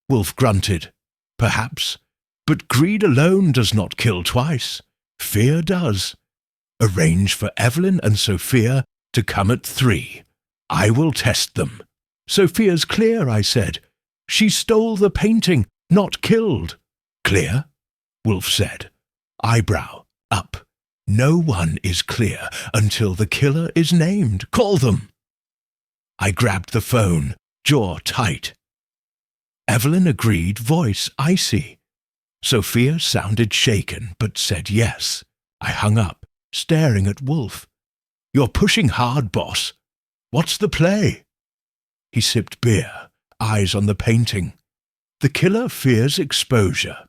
Wolfe grunted. Perhaps. But greed alone does not kill twice. Fear does. Arrange for Evelyn and Sophia to come at 3. I will test them. Sophia's clear, I said. She stole the painting, not killed. Clear? Wolfe said. Eyebrow up. No one is clear until the killer is named. Call them. I grabbed the phone, jaw tight. Evelyn agreed, voice icy. Sophia sounded shaken, but said yes. I hung up, staring at Wolfe. You're pushing hard, boss. What's the play? He sipped beer, eyes on the painting. The killer fears exposure.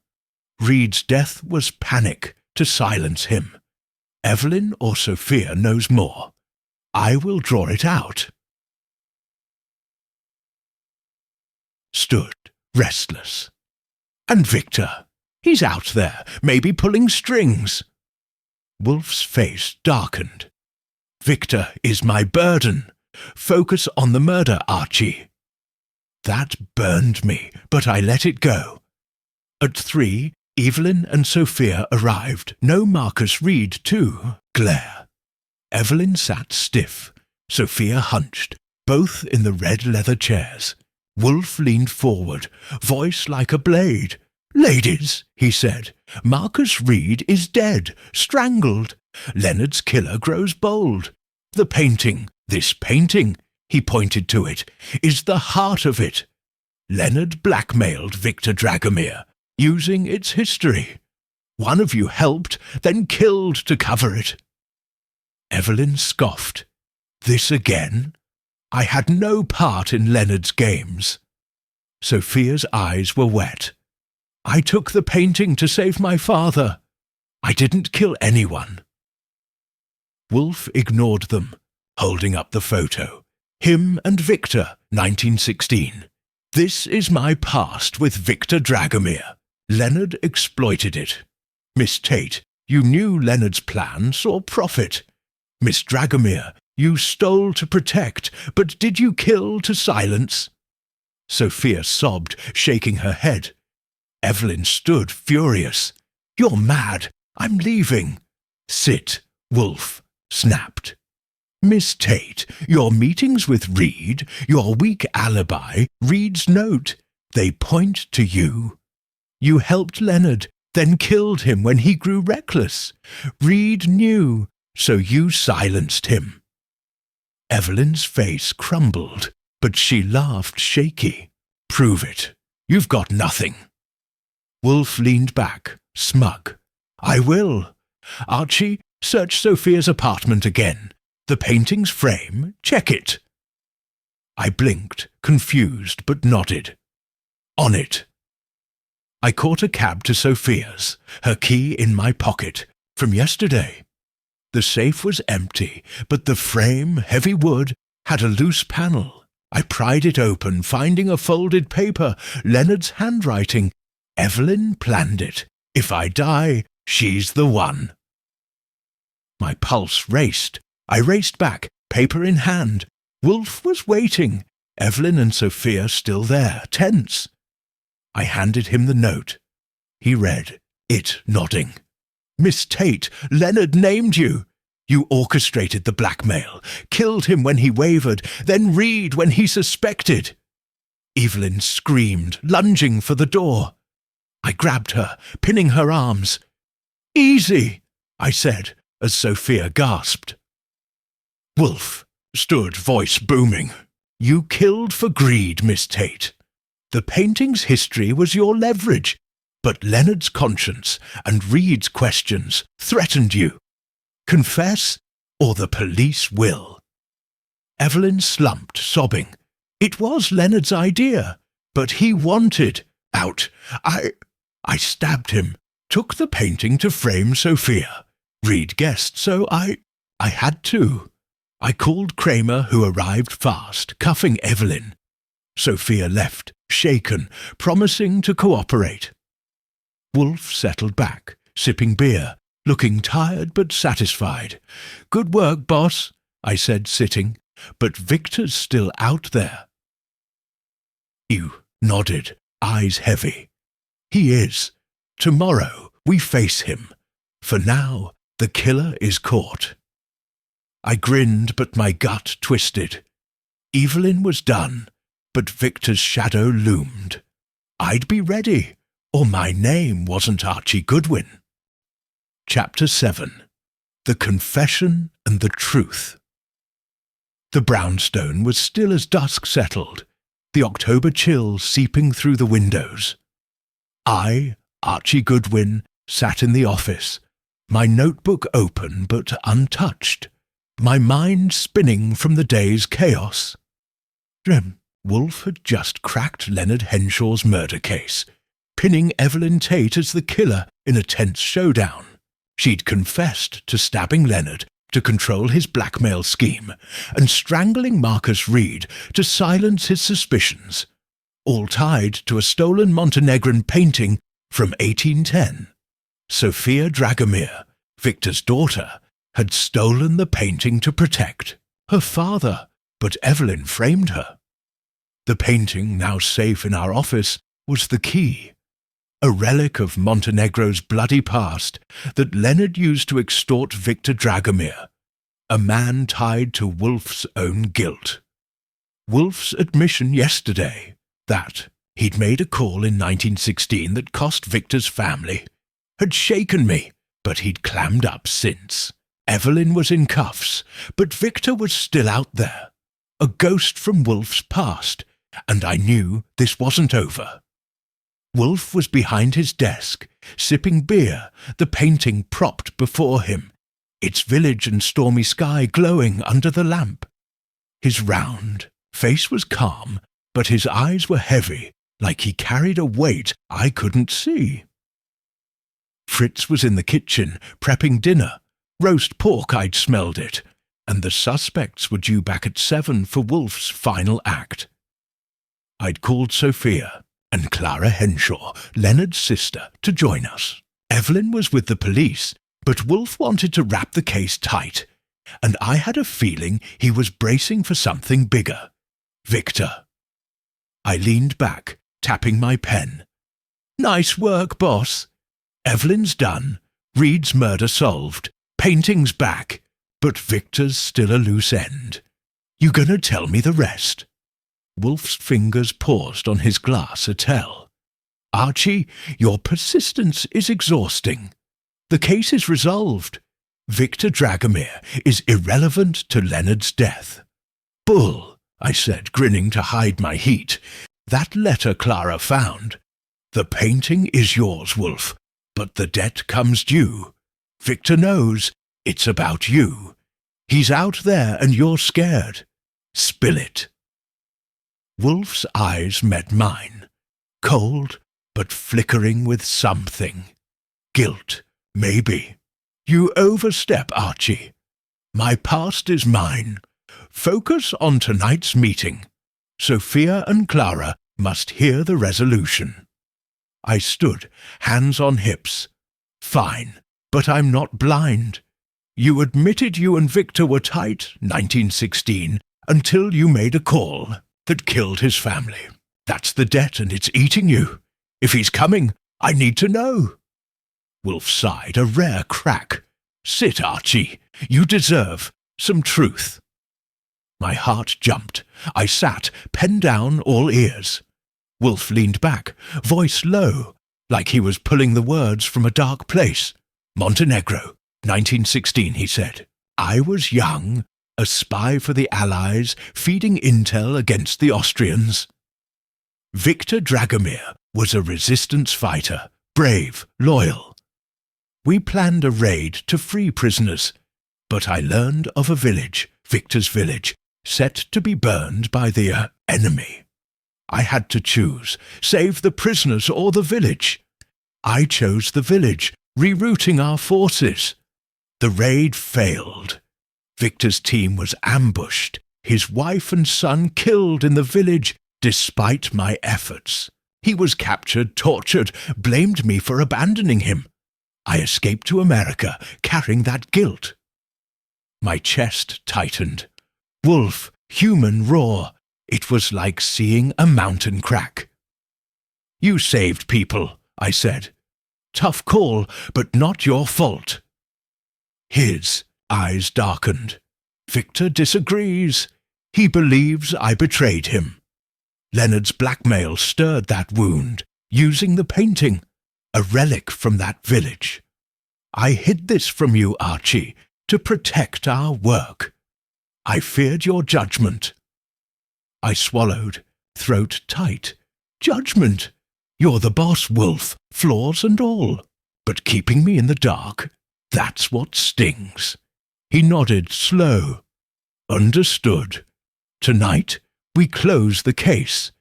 Reed's death was panic to silence him. Evelyn or Sophia knows more. I will draw it out. Stood, restless. And Victor, he's out there, maybe pulling strings. Wolfe's face darkened. Victor is my burden. Focus on the murder, Archie. That burned me, but I let it go. At 3, Evelyn and Sophia arrived. No Marcus Reed, too. Glare. Evelyn sat stiff. Sophia hunched, both in the red leather chairs. Wolfe leaned forward, voice like a blade. Ladies, he said, Marcus Reed is dead, strangled. Leonard's killer grows bold. The painting, this painting, he pointed to it, is the heart of it. Leonard blackmailed Victor Dragomir, using its history. One of you helped, then killed to cover it. Evelyn scoffed. This again? I had no part in Leonard's games. Sophia's eyes were wet. I took the painting to save my father. I didn't kill anyone. Wolfe ignored them, holding up the photo. Him and Victor, 1916. This is my past with Victor Dragomir. Leonard exploited it. Miss Tate, you knew Leonard's plan, saw profit. Miss Dragomir, you stole to protect, but did you kill to silence? Sophia sobbed, shaking her head. Evelyn stood furious. You're mad. I'm leaving. Sit, Wolfe snapped. Miss Tate, your meetings with Reed, your weak alibi, Reed's note, they point to you. You helped Leonard, then killed him when he grew reckless. Reed knew, so you silenced him. Evelyn's face crumbled, but she laughed shaky. Prove it. You've got nothing. Wolfe leaned back, smug. I will. Archie, search Sophia's apartment again. The painting's frame, check it. I blinked, confused, but nodded. On it. I caught a cab to Sophia's, her key in my pocket, from yesterday. The safe was empty, but the frame, heavy wood, had a loose panel. I pried it open, finding a folded paper, Leonard's handwriting. Evelyn planned it. If I die, she's the one. My pulse raced. I raced back, paper in hand. Wolfe was waiting. Evelyn and Sophia still there, tense. I handed him the note. He read, it nodding. Miss Tate, Leonard named you. You orchestrated the blackmail, killed him when he wavered, then Reed when he suspected. Evelyn screamed, lunging for the door. I grabbed her, pinning her arms. Easy, I said, as Sophia gasped. Wolfe stood, voice booming. You killed for greed, Miss Tate. The painting's history was your leverage, but Leonard's conscience and Reed's questions threatened you. Confess, or the police will. Evelyn slumped, sobbing. It was Leonard's idea, but he wanted out. I stabbed him, took the painting to frame Sophia. Reed guessed, so I had to. I called Kramer, who arrived fast, cuffing Evelyn. Sophia left, shaken, promising to cooperate. Wolfe settled back, sipping beer, looking tired but satisfied. Good work, boss, I said, sitting, but Victor's still out there. You nodded, eyes heavy. He is. Tomorrow we face him. For now, the killer is caught. I grinned, but my gut twisted. Evelyn was done, but Victor's shadow loomed. I'd be ready, or my name wasn't Archie Goodwin. Chapter 7. The Confession and the Truth. The brownstone was still as dusk settled, the October chill seeping through the windows. I, Archie Goodwin, sat in the office, my notebook open but untouched, my mind spinning from the day's chaos. Wolfe had just cracked Leonard Henshaw's murder case, pinning Evelyn Tate as the killer in a tense showdown. She'd confessed to stabbing Leonard to control his blackmail scheme and strangling Marcus Reed to silence his suspicions, all tied to a stolen Montenegrin painting from 1810. Sophia Dragomir, Victor's daughter, had stolen the painting to protect her father, but Evelyn framed her. The painting, now safe in our office, was the key. A relic of Montenegro's bloody past that Leonard used to extort Victor Dragomir, a man tied to Wolfe's own guilt. Wolfe's admission yesterday that he'd made a call in 1916 that cost Victor's family had shaken me, but he'd clammed up since. Evelyn was in cuffs, but Victor was still out there, a ghost from Wolfe's past, and I knew this wasn't over. Wolfe was behind his desk, sipping beer, the painting propped before him, its village and stormy sky glowing under the lamp. His round face was calm, but his eyes were heavy, like he carried a weight I couldn't see. Fritz was in the kitchen, prepping dinner. Roast pork, I'd smelled it, and the suspects were due back at 7 for Wolfe's final act. I'd called Sophia and Clara Henshaw, Leonard's sister, to join us. Evelyn was with the police, but Wolfe wanted to wrap the case tight, and I had a feeling he was bracing for something bigger. Victor. I leaned back, tapping my pen. Nice work, boss. Evelyn's done, Reed's murder solved, painting's back, but Victor's still a loose end. You gonna tell me the rest? Wolfe's fingers paused on his glass Attell. Archie, your persistence is exhausting. The case is resolved. Victor Dragomir is irrelevant to Leonard's death. Bull, I said, grinning to hide my heat. That letter Clara found. The painting is yours, Wolfe, but the debt comes due. Victor knows it's about you. He's out there and you're scared. Spill it. Wolfe's eyes met mine, cold but flickering with something. Guilt, maybe. You overstep, Archie. My past is mine. Focus on tonight's meeting. Sophia and Clara must hear the resolution. I stood, hands on hips. Fine, but I'm not blind. You admitted you and Victor were tight, 1916, until you made a call that killed his family. That's the debt, and it's eating you. If he's coming, I need to know. Wolfe sighed, a rare crack. Sit, Archie. You deserve some truth. My heart jumped. I sat, pen down, all ears. Wolfe leaned back, voice low, like he was pulling the words from a dark place. Montenegro, 1916, he said. I was young, a spy for the Allies, feeding intel against the Austrians. Victor Dragomir was a resistance fighter, brave, loyal. We planned a raid to free prisoners, but I learned of a village, Victor's village, set to be burned by the enemy. I had to choose, save the prisoners or the village. I chose the village, rerouting our forces. The raid failed. Victor's team was ambushed, his wife and son killed in the village despite my efforts. He was captured, tortured, blamed me for abandoning him. I escaped to America, carrying that guilt. My chest tightened. Wolfe, human, raw. It was like seeing a mountain crack. You saved people, I said. Tough call, but not your fault. His eyes darkened. Victor disagrees. He believes I betrayed him. Leonard's blackmail stirred that wound, using the painting, a relic from that village. I hid this from you, Archie, to protect our work. I feared your judgment. I swallowed, throat tight. Judgment? You're the boss, Wolfe, flaws and all. But keeping me in the dark, that's what stings. He nodded, slow. Understood. Tonight, we close the case.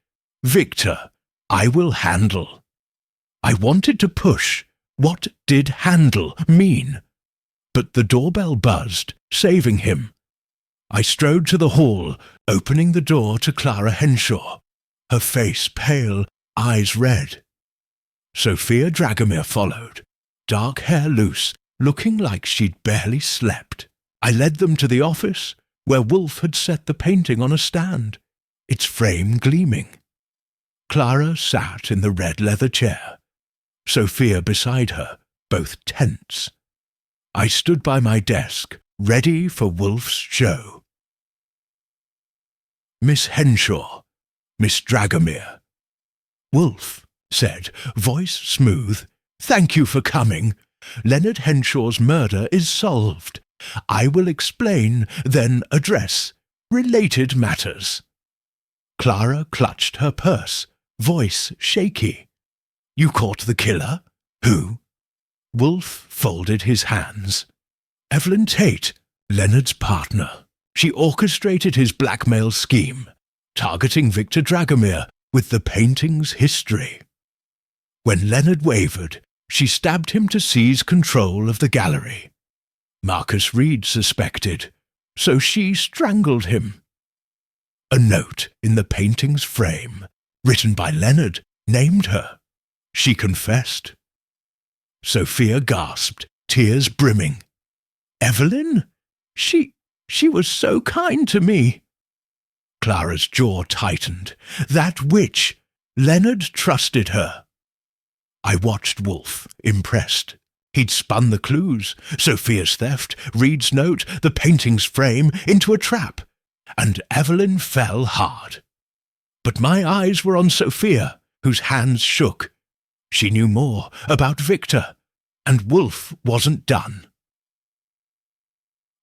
Victor, I will handle. I wanted to push. What did handle mean? But the doorbell buzzed, saving him. I strode to the hall, opening the door to Clara Henshaw, her face pale, eyes red. Sophia Dragomir followed, dark hair loose, looking like she'd barely slept. I led them to the office, where Wolfe had set the painting on a stand, its frame gleaming. Clara sat in the red leather chair, Sophia beside her, both tense. I stood by my desk, ready for Wolfe's show. Miss Henshaw, Miss Dragomir. Wolfe said, voice smooth, thank you for coming. Leonard Henshaw's murder is solved. I will explain, then address related matters. Clara clutched her purse, voice shaky. You caught the killer? Who? Wolfe folded his hands. Evelyn Tate, Leonard's partner. She orchestrated his blackmail scheme, targeting Victor Dragomir with the painting's history. When Leonard wavered, she stabbed him to seize control of the gallery. Marcus Reed suspected, so she strangled him. A note in the painting's frame, written by Leonard, named her. She confessed. Sophia gasped, tears brimming. Evelyn? She was so kind to me. Clara's jaw tightened. That witch. Leonard trusted her. I watched Wolfe, impressed. He'd spun the clues, Sophia's theft, Reed's note, the painting's frame, into a trap, and Evelyn fell hard. But my eyes were on Sophia, whose hands shook. She knew more about Victor, and Wolfe wasn't done.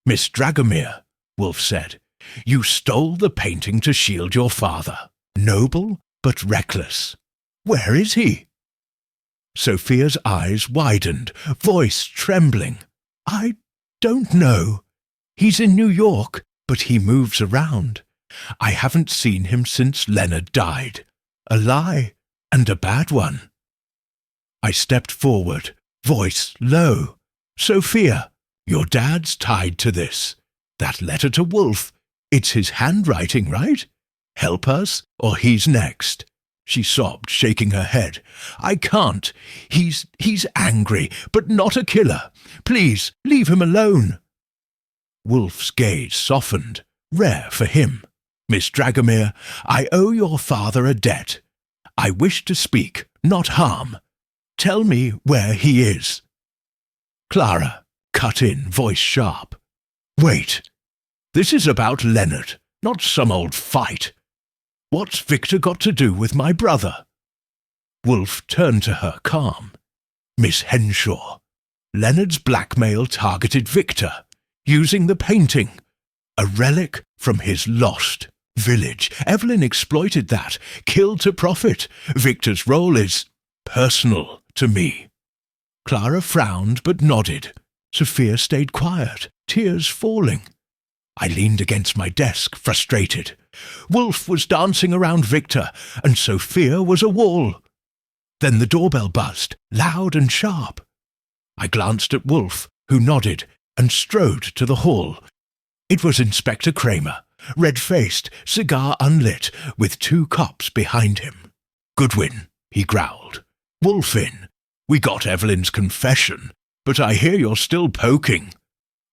Miss Dragomir, Wolfe said, you stole the painting to shield your father. Noble, but reckless. Where is he? Sophia's eyes widened, voice trembling. I don't know. He's in New York, but he moves around. I haven't seen him since Leonard died. A lie, and a bad one. I stepped forward, voice low. Sophia, your dad's tied to this. That letter to Wolfe, it's his handwriting, right? Help us, or he's next. She sobbed, shaking her head. I can't. He's angry, but not a killer. Please, leave him alone. Wolfe's gaze softened, rare for him. Miss Dragomir, I owe your father a debt. I wish to speak, not harm. Tell me where he is. Clara cut in, voice sharp. Wait. This is about Leonard, not some old fight. What's Victor got to do with my brother? Wolfe turned to her, calm. Miss Henshaw, Leonard's blackmail targeted Victor, using the painting, a relic from his lost village. Evelyn exploited that, killed to profit. Victor's role is personal to me. Clara frowned but nodded. Sophia stayed quiet, tears falling. I leaned against my desk, frustrated. Wolfe was dancing around Victor, and Sophia was a wall. Then the doorbell buzzed, loud and sharp. I glanced at Wolfe, who nodded, and strode to the hall. It was Inspector Kramer, red-faced, cigar unlit, with 2 cops behind him. Goodwin, he growled. Wolfe in. We got Evelyn's confession, but I hear you're still poking.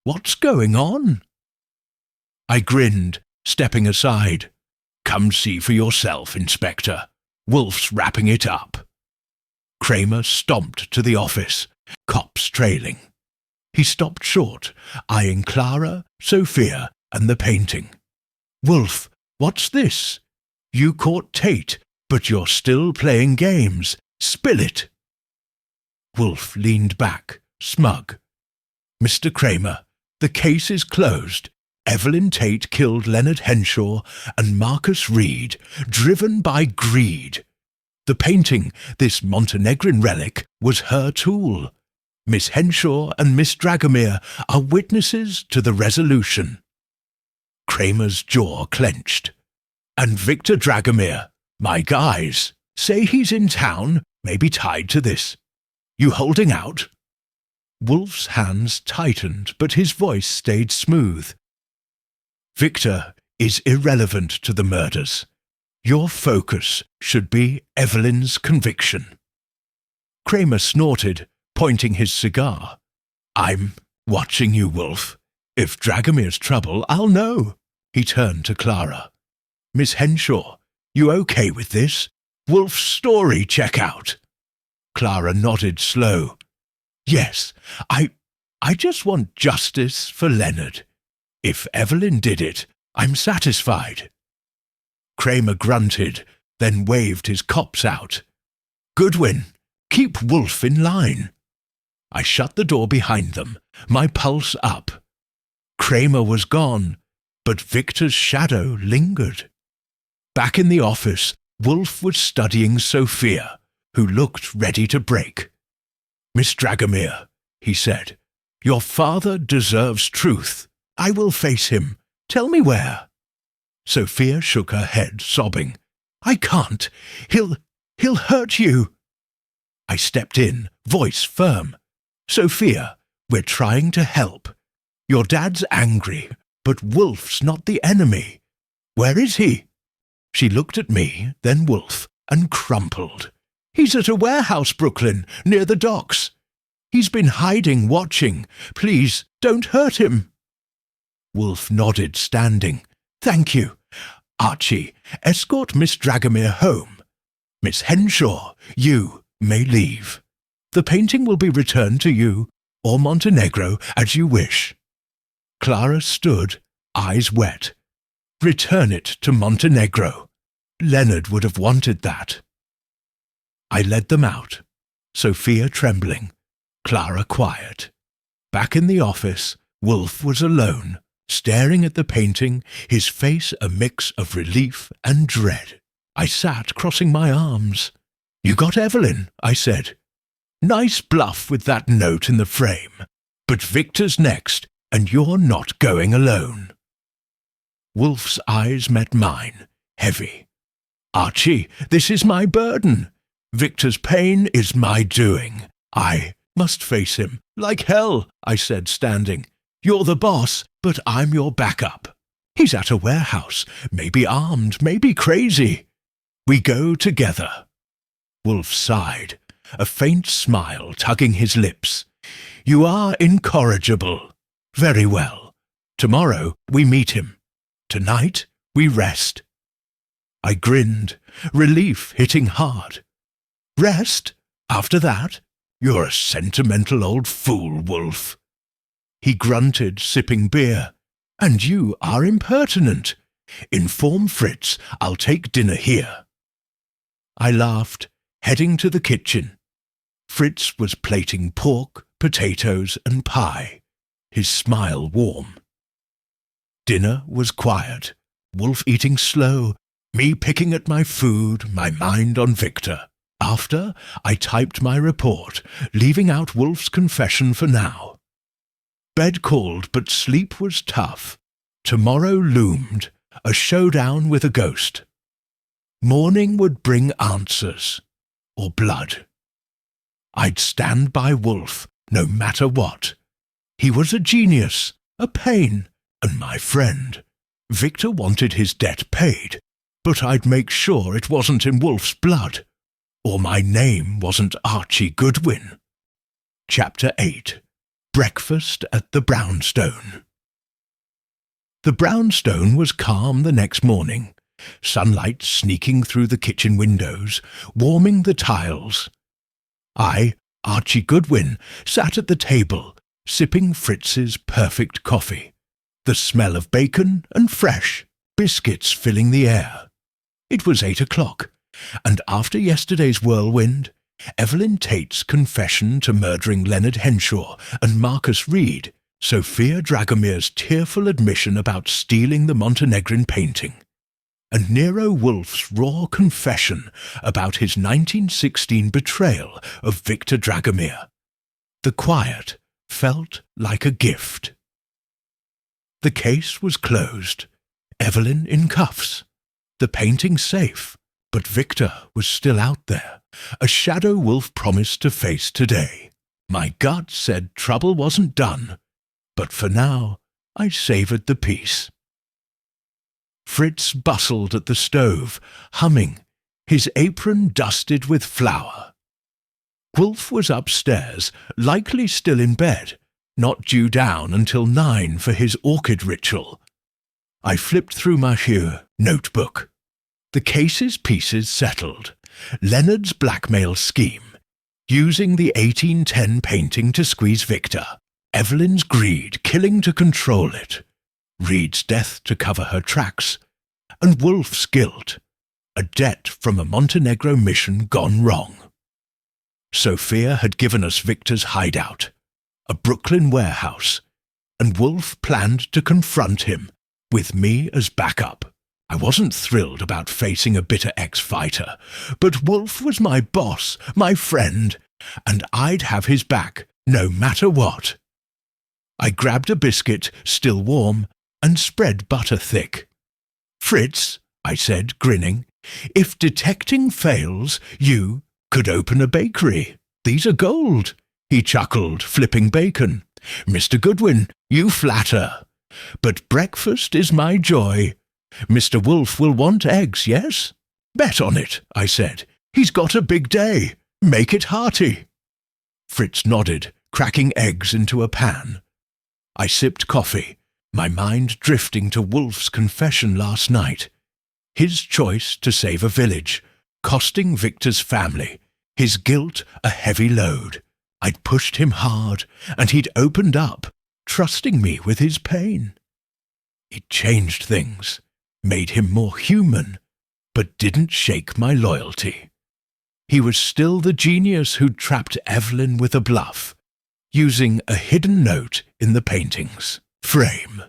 What's going on? I grinned, stepping aside. Come see for yourself, Inspector. Wolfe's wrapping it up. Kramer stomped to the office, cops trailing. He stopped short, eyeing Clara, Sophia, and the painting. Wolfe, what's this? You caught Tate, but you're still playing games. Spill it. Wolfe leaned back, smug. Mr. Kramer, the case is closed. Evelyn Tate killed Leonard Henshaw and Marcus Reed, driven by greed. The painting, this Montenegrin relic, was her tool. Miss Henshaw and Miss Dragomir are witnesses to the resolution. Kramer's jaw clenched. And Victor Dragomir, my guys, say he's in town, maybe tied to this. You holding out? Wolfe's hands tightened, but his voice stayed smooth. Victor is irrelevant to the murders. Your focus should be Evelyn's conviction. Kramer snorted, pointing his cigar. I'm watching you, Wolfe. If Dragomir's trouble, I'll know. He turned to Clara. Miss Henshaw, you okay with this? Wolfe's story check out. Clara nodded slow. Yes, I just want justice for Leonard. If Evelyn did it, I'm satisfied. Kramer grunted, then waved his cops out. Goodwin, keep Wolfe in line. I shut the door behind them, my pulse up. Kramer was gone, but Victor's shadow lingered. Back in the office, Wolfe was studying Sophia, who looked ready to break. Miss Dragomir, he said, your father deserves truth. I will face him. Tell me where. Sophia shook her head, sobbing. I can't. He'll hurt you. I stepped in, voice firm. Sophia, we're trying to help. Your dad's angry, but Wolfe's not the enemy. Where is he? She looked at me, then Wolfe, and crumpled. He's at a warehouse, Brooklyn, near the docks. He's been hiding, watching. Please, don't hurt him. Wolfe nodded, standing. Thank you. Archie, escort Miss Dragomir home. Miss Henshaw, you may leave. The painting will be returned to you, or Montenegro, as you wish. Clara stood, eyes wet. Return it to Montenegro. Leonard would have wanted that. I led them out, Sophia trembling, Clara quiet. Back in the office, Wolfe was alone, staring at the painting, his face a mix of relief and dread. I sat crossing my arms. You got Evelyn, I said. Nice bluff with that note in the frame. But Victor's next, and you're not going alone. Wolfe's eyes met mine, heavy. "Archie, this is my burden. Victor's pain is my doing. I must face him. Like hell," I said, standing. "You're the boss, but I'm your backup. He's at a warehouse, maybe armed, maybe crazy. We go together." Wolfe sighed, a faint smile tugging his lips. "You are incorrigible. Very well. Tomorrow we meet him. Tonight we rest." I grinned, relief hitting hard. "Rest? After that? You're a sentimental old fool, Wolfe." He grunted, sipping beer. "And you are impertinent. Inform Fritz I'll take dinner here." I laughed, heading to the kitchen. Fritz was plating pork, potatoes, and pie, his smile warm. Dinner was quiet, Wolfe eating slow, me picking at my food, my mind on Victor. After, I typed my report, leaving out Wolfe's confession for now. Bed called, but sleep was tough. Tomorrow loomed, a showdown with a ghost. Morning would bring answers, or blood. I'd stand by Wolfe, no matter what. He was a genius, a pain, and my friend. Victor wanted his debt paid, but I'd make sure it wasn't in Wolfe's blood, or my name wasn't Archie Goodwin. Chapter 8. Breakfast at the Brownstone. The brownstone was calm the next morning, sunlight sneaking through the kitchen windows, warming the tiles. I, Archie Goodwin, sat at the table, sipping Fritz's perfect coffee, the smell of bacon and fresh, biscuits filling the air. It was 8 o'clock, and after yesterday's whirlwind, Evelyn Tate's confession to murdering Leonard Henshaw and Marcus Reed, Sophia Dragomir's tearful admission about stealing the Montenegrin painting, and Nero Wolfe's raw confession about his 1916 betrayal of Victor Dragomir. The quiet felt like a gift. The case was closed, Evelyn in cuffs, the painting safe, but Victor was still out there, a shadow Wolfe promised to face today. My gut said trouble wasn't done, but for now I savoured the peace. Fritz bustled at the stove, humming, his apron dusted with flour. Wolfe was upstairs, likely still in bed, not due down until 9 for his orchid ritual. I flipped through my notebook. The case's pieces settled. Leonard's blackmail scheme, using the 1810 painting to squeeze Victor. Evelyn's greed, killing to control it. Reed's death to cover her tracks. And Wolfe's guilt, a debt from a Montenegro mission gone wrong. Sophia had given us Victor's hideout, a Brooklyn warehouse, and Wolfe planned to confront him, with me as backup. I wasn't thrilled about facing a bitter ex-fighter, but Wolfe was my boss, my friend, and I'd have his back, no matter what. I grabbed a biscuit, still warm, and spread butter thick. "Fritz," I said, grinning, "if detecting fails, you could open a bakery. These are gold." He chuckled, flipping bacon. "Mr. Goodwin, you flatter. But breakfast is my joy. Mr. Wolfe will want eggs, yes?" "Bet on it," I said. "He's got a big day. Make it hearty." Fritz nodded, cracking eggs into a pan. I sipped coffee, my mind drifting to Wolfe's confession last night. His choice to save a village, costing Victor's family, his guilt a heavy load. I'd pushed him hard, and he'd opened up, trusting me with his pain. It changed things, made him more human, but didn't shake my loyalty. He was still the genius who'd trapped Evelyn with a bluff, using a hidden note in the painting's frame.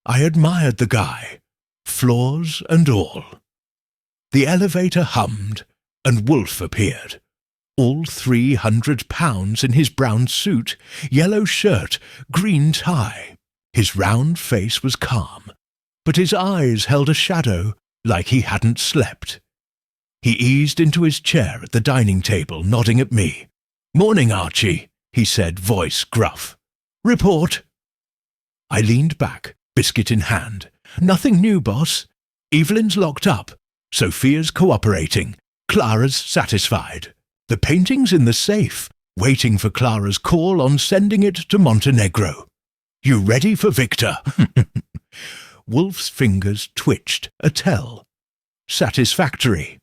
I admired the guy, flaws and all. The elevator hummed, and Wolfe appeared, all 300 pounds in his brown suit, yellow shirt, green tie. His round face was calm, but his eyes held a shadow like he hadn't slept. He eased into his chair at the dining table, nodding at me. "Morning, Archie," he said, voice gruff. "Report." I leaned back, biscuit in hand. "Nothing new, boss. Evelyn's locked up. Sophia's cooperating. Clara's satisfied. The painting's in the safe, waiting for Clara's call on sending it to Montenegro. You ready for Victor?" Wolfe's fingers twitched, a tell. "Satisfactory.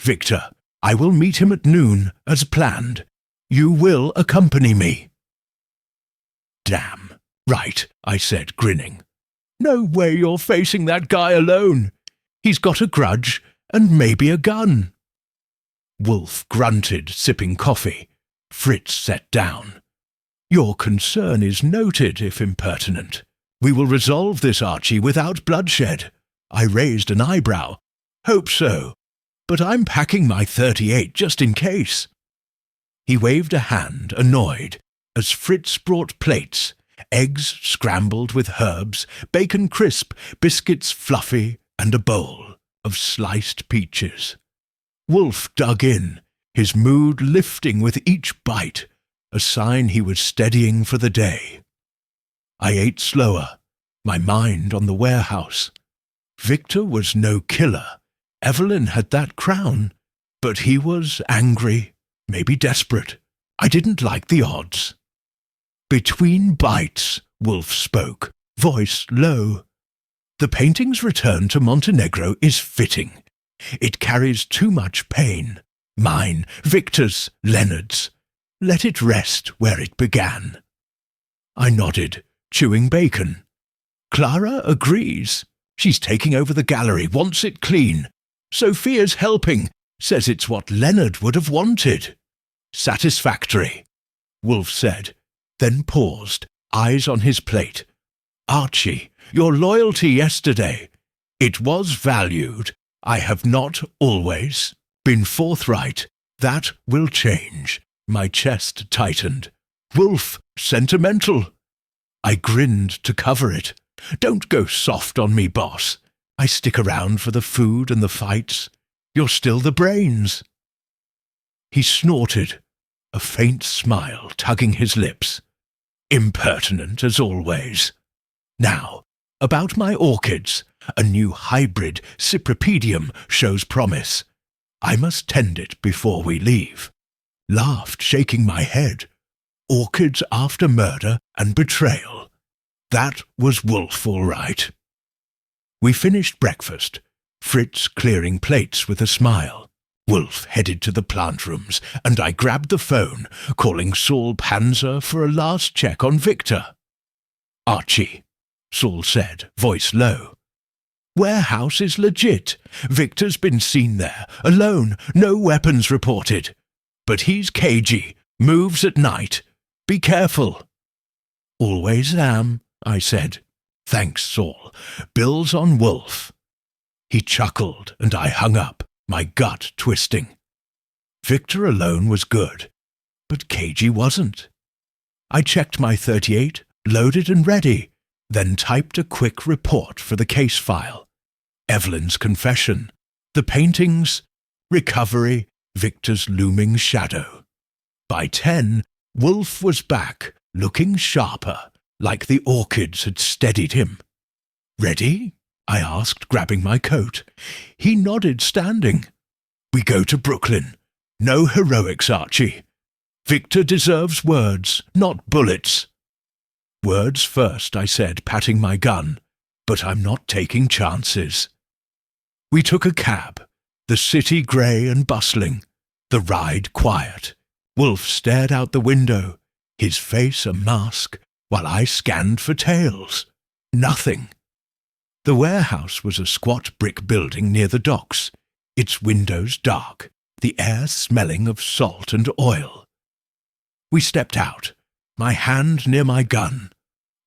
Victor, I will meet him at noon, as planned. You will accompany me." "Damn. Right," I said, grinning. "No way you're facing that guy alone. He's got a grudge, and maybe a gun." Wolfe grunted, sipping coffee. Fritz sat down. "Your concern is noted, if impertinent. We will resolve this, Archie, without bloodshed." I raised an eyebrow. "Hope so. But I'm packing my .38 just in case." He waved a hand, annoyed, as Fritz brought plates, eggs scrambled with herbs, bacon crisp, biscuits fluffy, and a bowl of sliced peaches. Wolfe dug in, his mood lifting with each bite, a sign he was steadying for the day. I ate slower, my mind on the warehouse. Victor was no killer. Evelyn had that crown, but he was angry, maybe desperate. I didn't like the odds. "Between bites," Wolfe spoke, voice low. "The painting's return to Montenegro is fitting. It carries too much pain. Mine, Victor's, Leonard's. Let it rest where it began." I nodded, chewing bacon. "Clara agrees. She's taking over the gallery, wants it clean. Sophia's helping, says it's what Leonard would have wanted." "Satisfactory," Wolfe said, then paused, eyes on his plate. "Archie, your loyalty yesterday. It was valued. I have not always been forthright. That will change." My chest tightened. "Wolfe, sentimental." I grinned to cover it. "Don't go soft on me, boss. I stick around for the food and the fights. You're still the brains." He snorted, a faint smile tugging his lips. "Impertinent as always. Now, about my orchids. A new hybrid Cypripedium shows promise. I must tend it before we leave." Laughed, shaking my head. Orchids after murder and betrayal. That was Wolfe, all right. We finished breakfast, Fritz clearing plates with a smile. Wolfe headed to the plant rooms, and I grabbed the phone, calling Saul Panzer for a last check on Victor. "Archie," Saul said, voice low. "Warehouse is legit. Victor's been seen there, alone, no weapons reported. But he's cagey, moves at night. Be careful." "Always am," I said. "Thanks, Saul. Bill's on Wolfe." He chuckled, and I hung up, my gut twisting. Victor alone was good, but cagey wasn't. I checked my .38, loaded and ready, then typed a quick report for the case file. Evelyn's confession, the paintings, recovery, Victor's looming shadow. By 10, Wolfe was back, looking sharper, like the orchids had steadied him. "Ready?" I asked, grabbing my coat. He nodded, standing. "We go to Brooklyn. No heroics, Archie. Victor deserves words, not bullets." "Words first," I said, patting my gun, "but I'm not taking chances." We took a cab, the city grey and bustling, the ride quiet. Wolfe stared out the window, his face a mask, while I scanned for tails. Nothing. The warehouse was a squat brick building near the docks, its windows dark, the air smelling of salt and oil. We stepped out, my hand near my gun.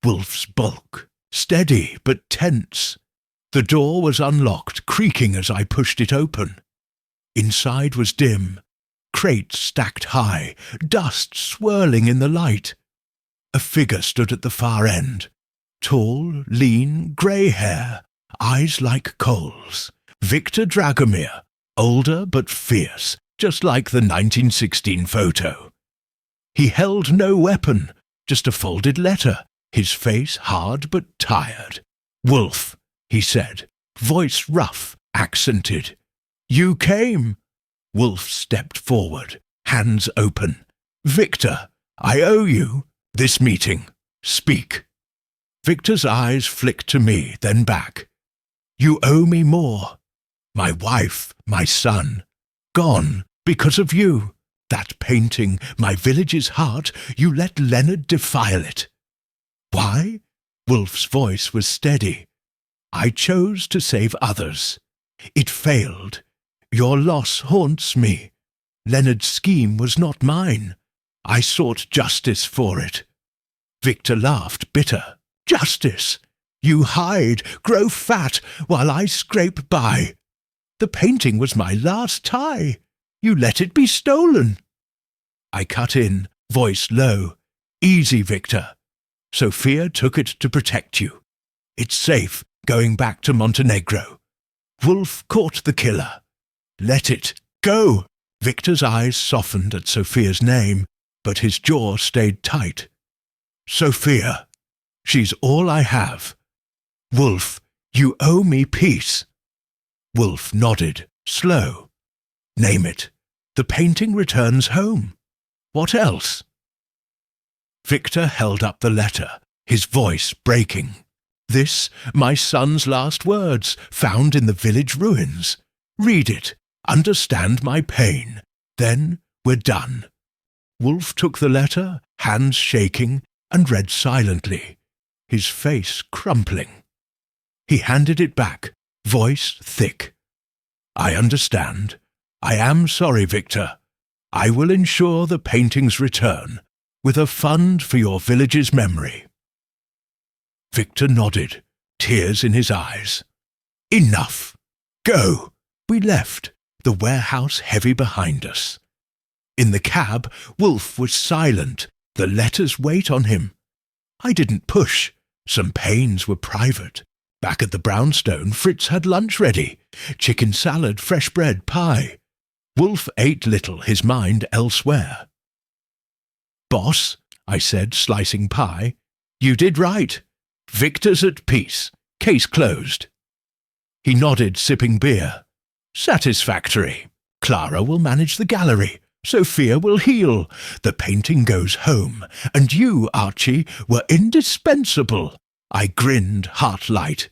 Wolfe's bulk, steady but tense. The door was unlocked, creaking as I pushed it open. Inside was dim, crates stacked high, dust swirling in the light. A figure stood at the far end. Tall, lean, grey hair. eyes like coals. Victor Dragomir, older but fierce, just like the 1916 photo. He held no weapon, just a folded letter, his face hard but tired. "Wolfe," he said, voice rough, accented. "You came." Wolfe stepped forward, hands open. "Victor, I owe you this meeting. Speak." Victor's eyes flicked to me, then back. "You owe me more. My wife, my son, gone because of you. That painting, my village's heart, you let Leonard defile it." "Why?" Wolfe's voice was steady. "I chose to save others. It failed. Your loss haunts me. Leonard's scheme was not mine. I sought justice for it." Victor laughed, bitter. "Justice? You hide, grow fat, while I scrape by. The painting was my last tie. You let it be stolen." I cut in, voice low. "Easy, Victor. Sophia took it to protect you. It's safe, going back to Montenegro. Wolfe caught the killer. Let it go." Victor's eyes softened at Sophia's name, but his jaw stayed tight. "Sophia, she's all I have. Wolfe, you owe me peace." Wolfe nodded, slow. "Name it. The painting returns home. What else?" Victor held up the letter, his voice breaking. "This, my son's last words, found in the village ruins. Read it. Understand my pain. Then we're done." Wolfe took the letter, hands shaking, and read silently, his face crumpling. He handed it back, voice thick. "I understand. I am sorry, Victor. I will ensure the painting's return, with a fund for your village's memory." Victor nodded, tears in his eyes. "Enough. Go." We left, the warehouse heavy behind us. In the cab, Wolfe was silent, the letter's weight on him. I didn't push. Some pains were private. Back at the brownstone, Fritz had lunch ready. Chicken salad, fresh bread, pie. Wolfe ate little, his mind elsewhere. "Boss," I said, slicing pie, "you did right. Victor's at peace. Case closed." He nodded, sipping beer. "Satisfactory. Clara will manage the gallery. Sophia will heal. The painting goes home. And you, Archie, were indispensable." I grinned, heart light.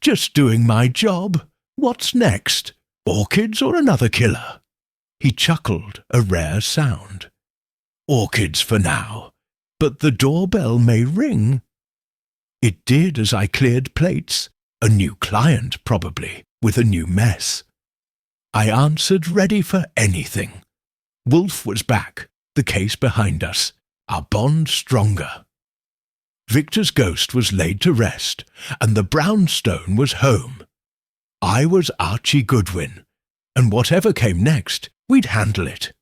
"Just doing my job. What's next? Orchids or another killer?" He chuckled, a rare sound. "Orchids for now. But the doorbell may ring." It did as I cleared plates. A new client, probably, with a new mess. I answered, ready for anything. Wolfe was back, the case behind us, our bond stronger. Victor's ghost was laid to rest, and the brownstone was home. I was Archie Goodwin, and whatever came next, we'd handle it.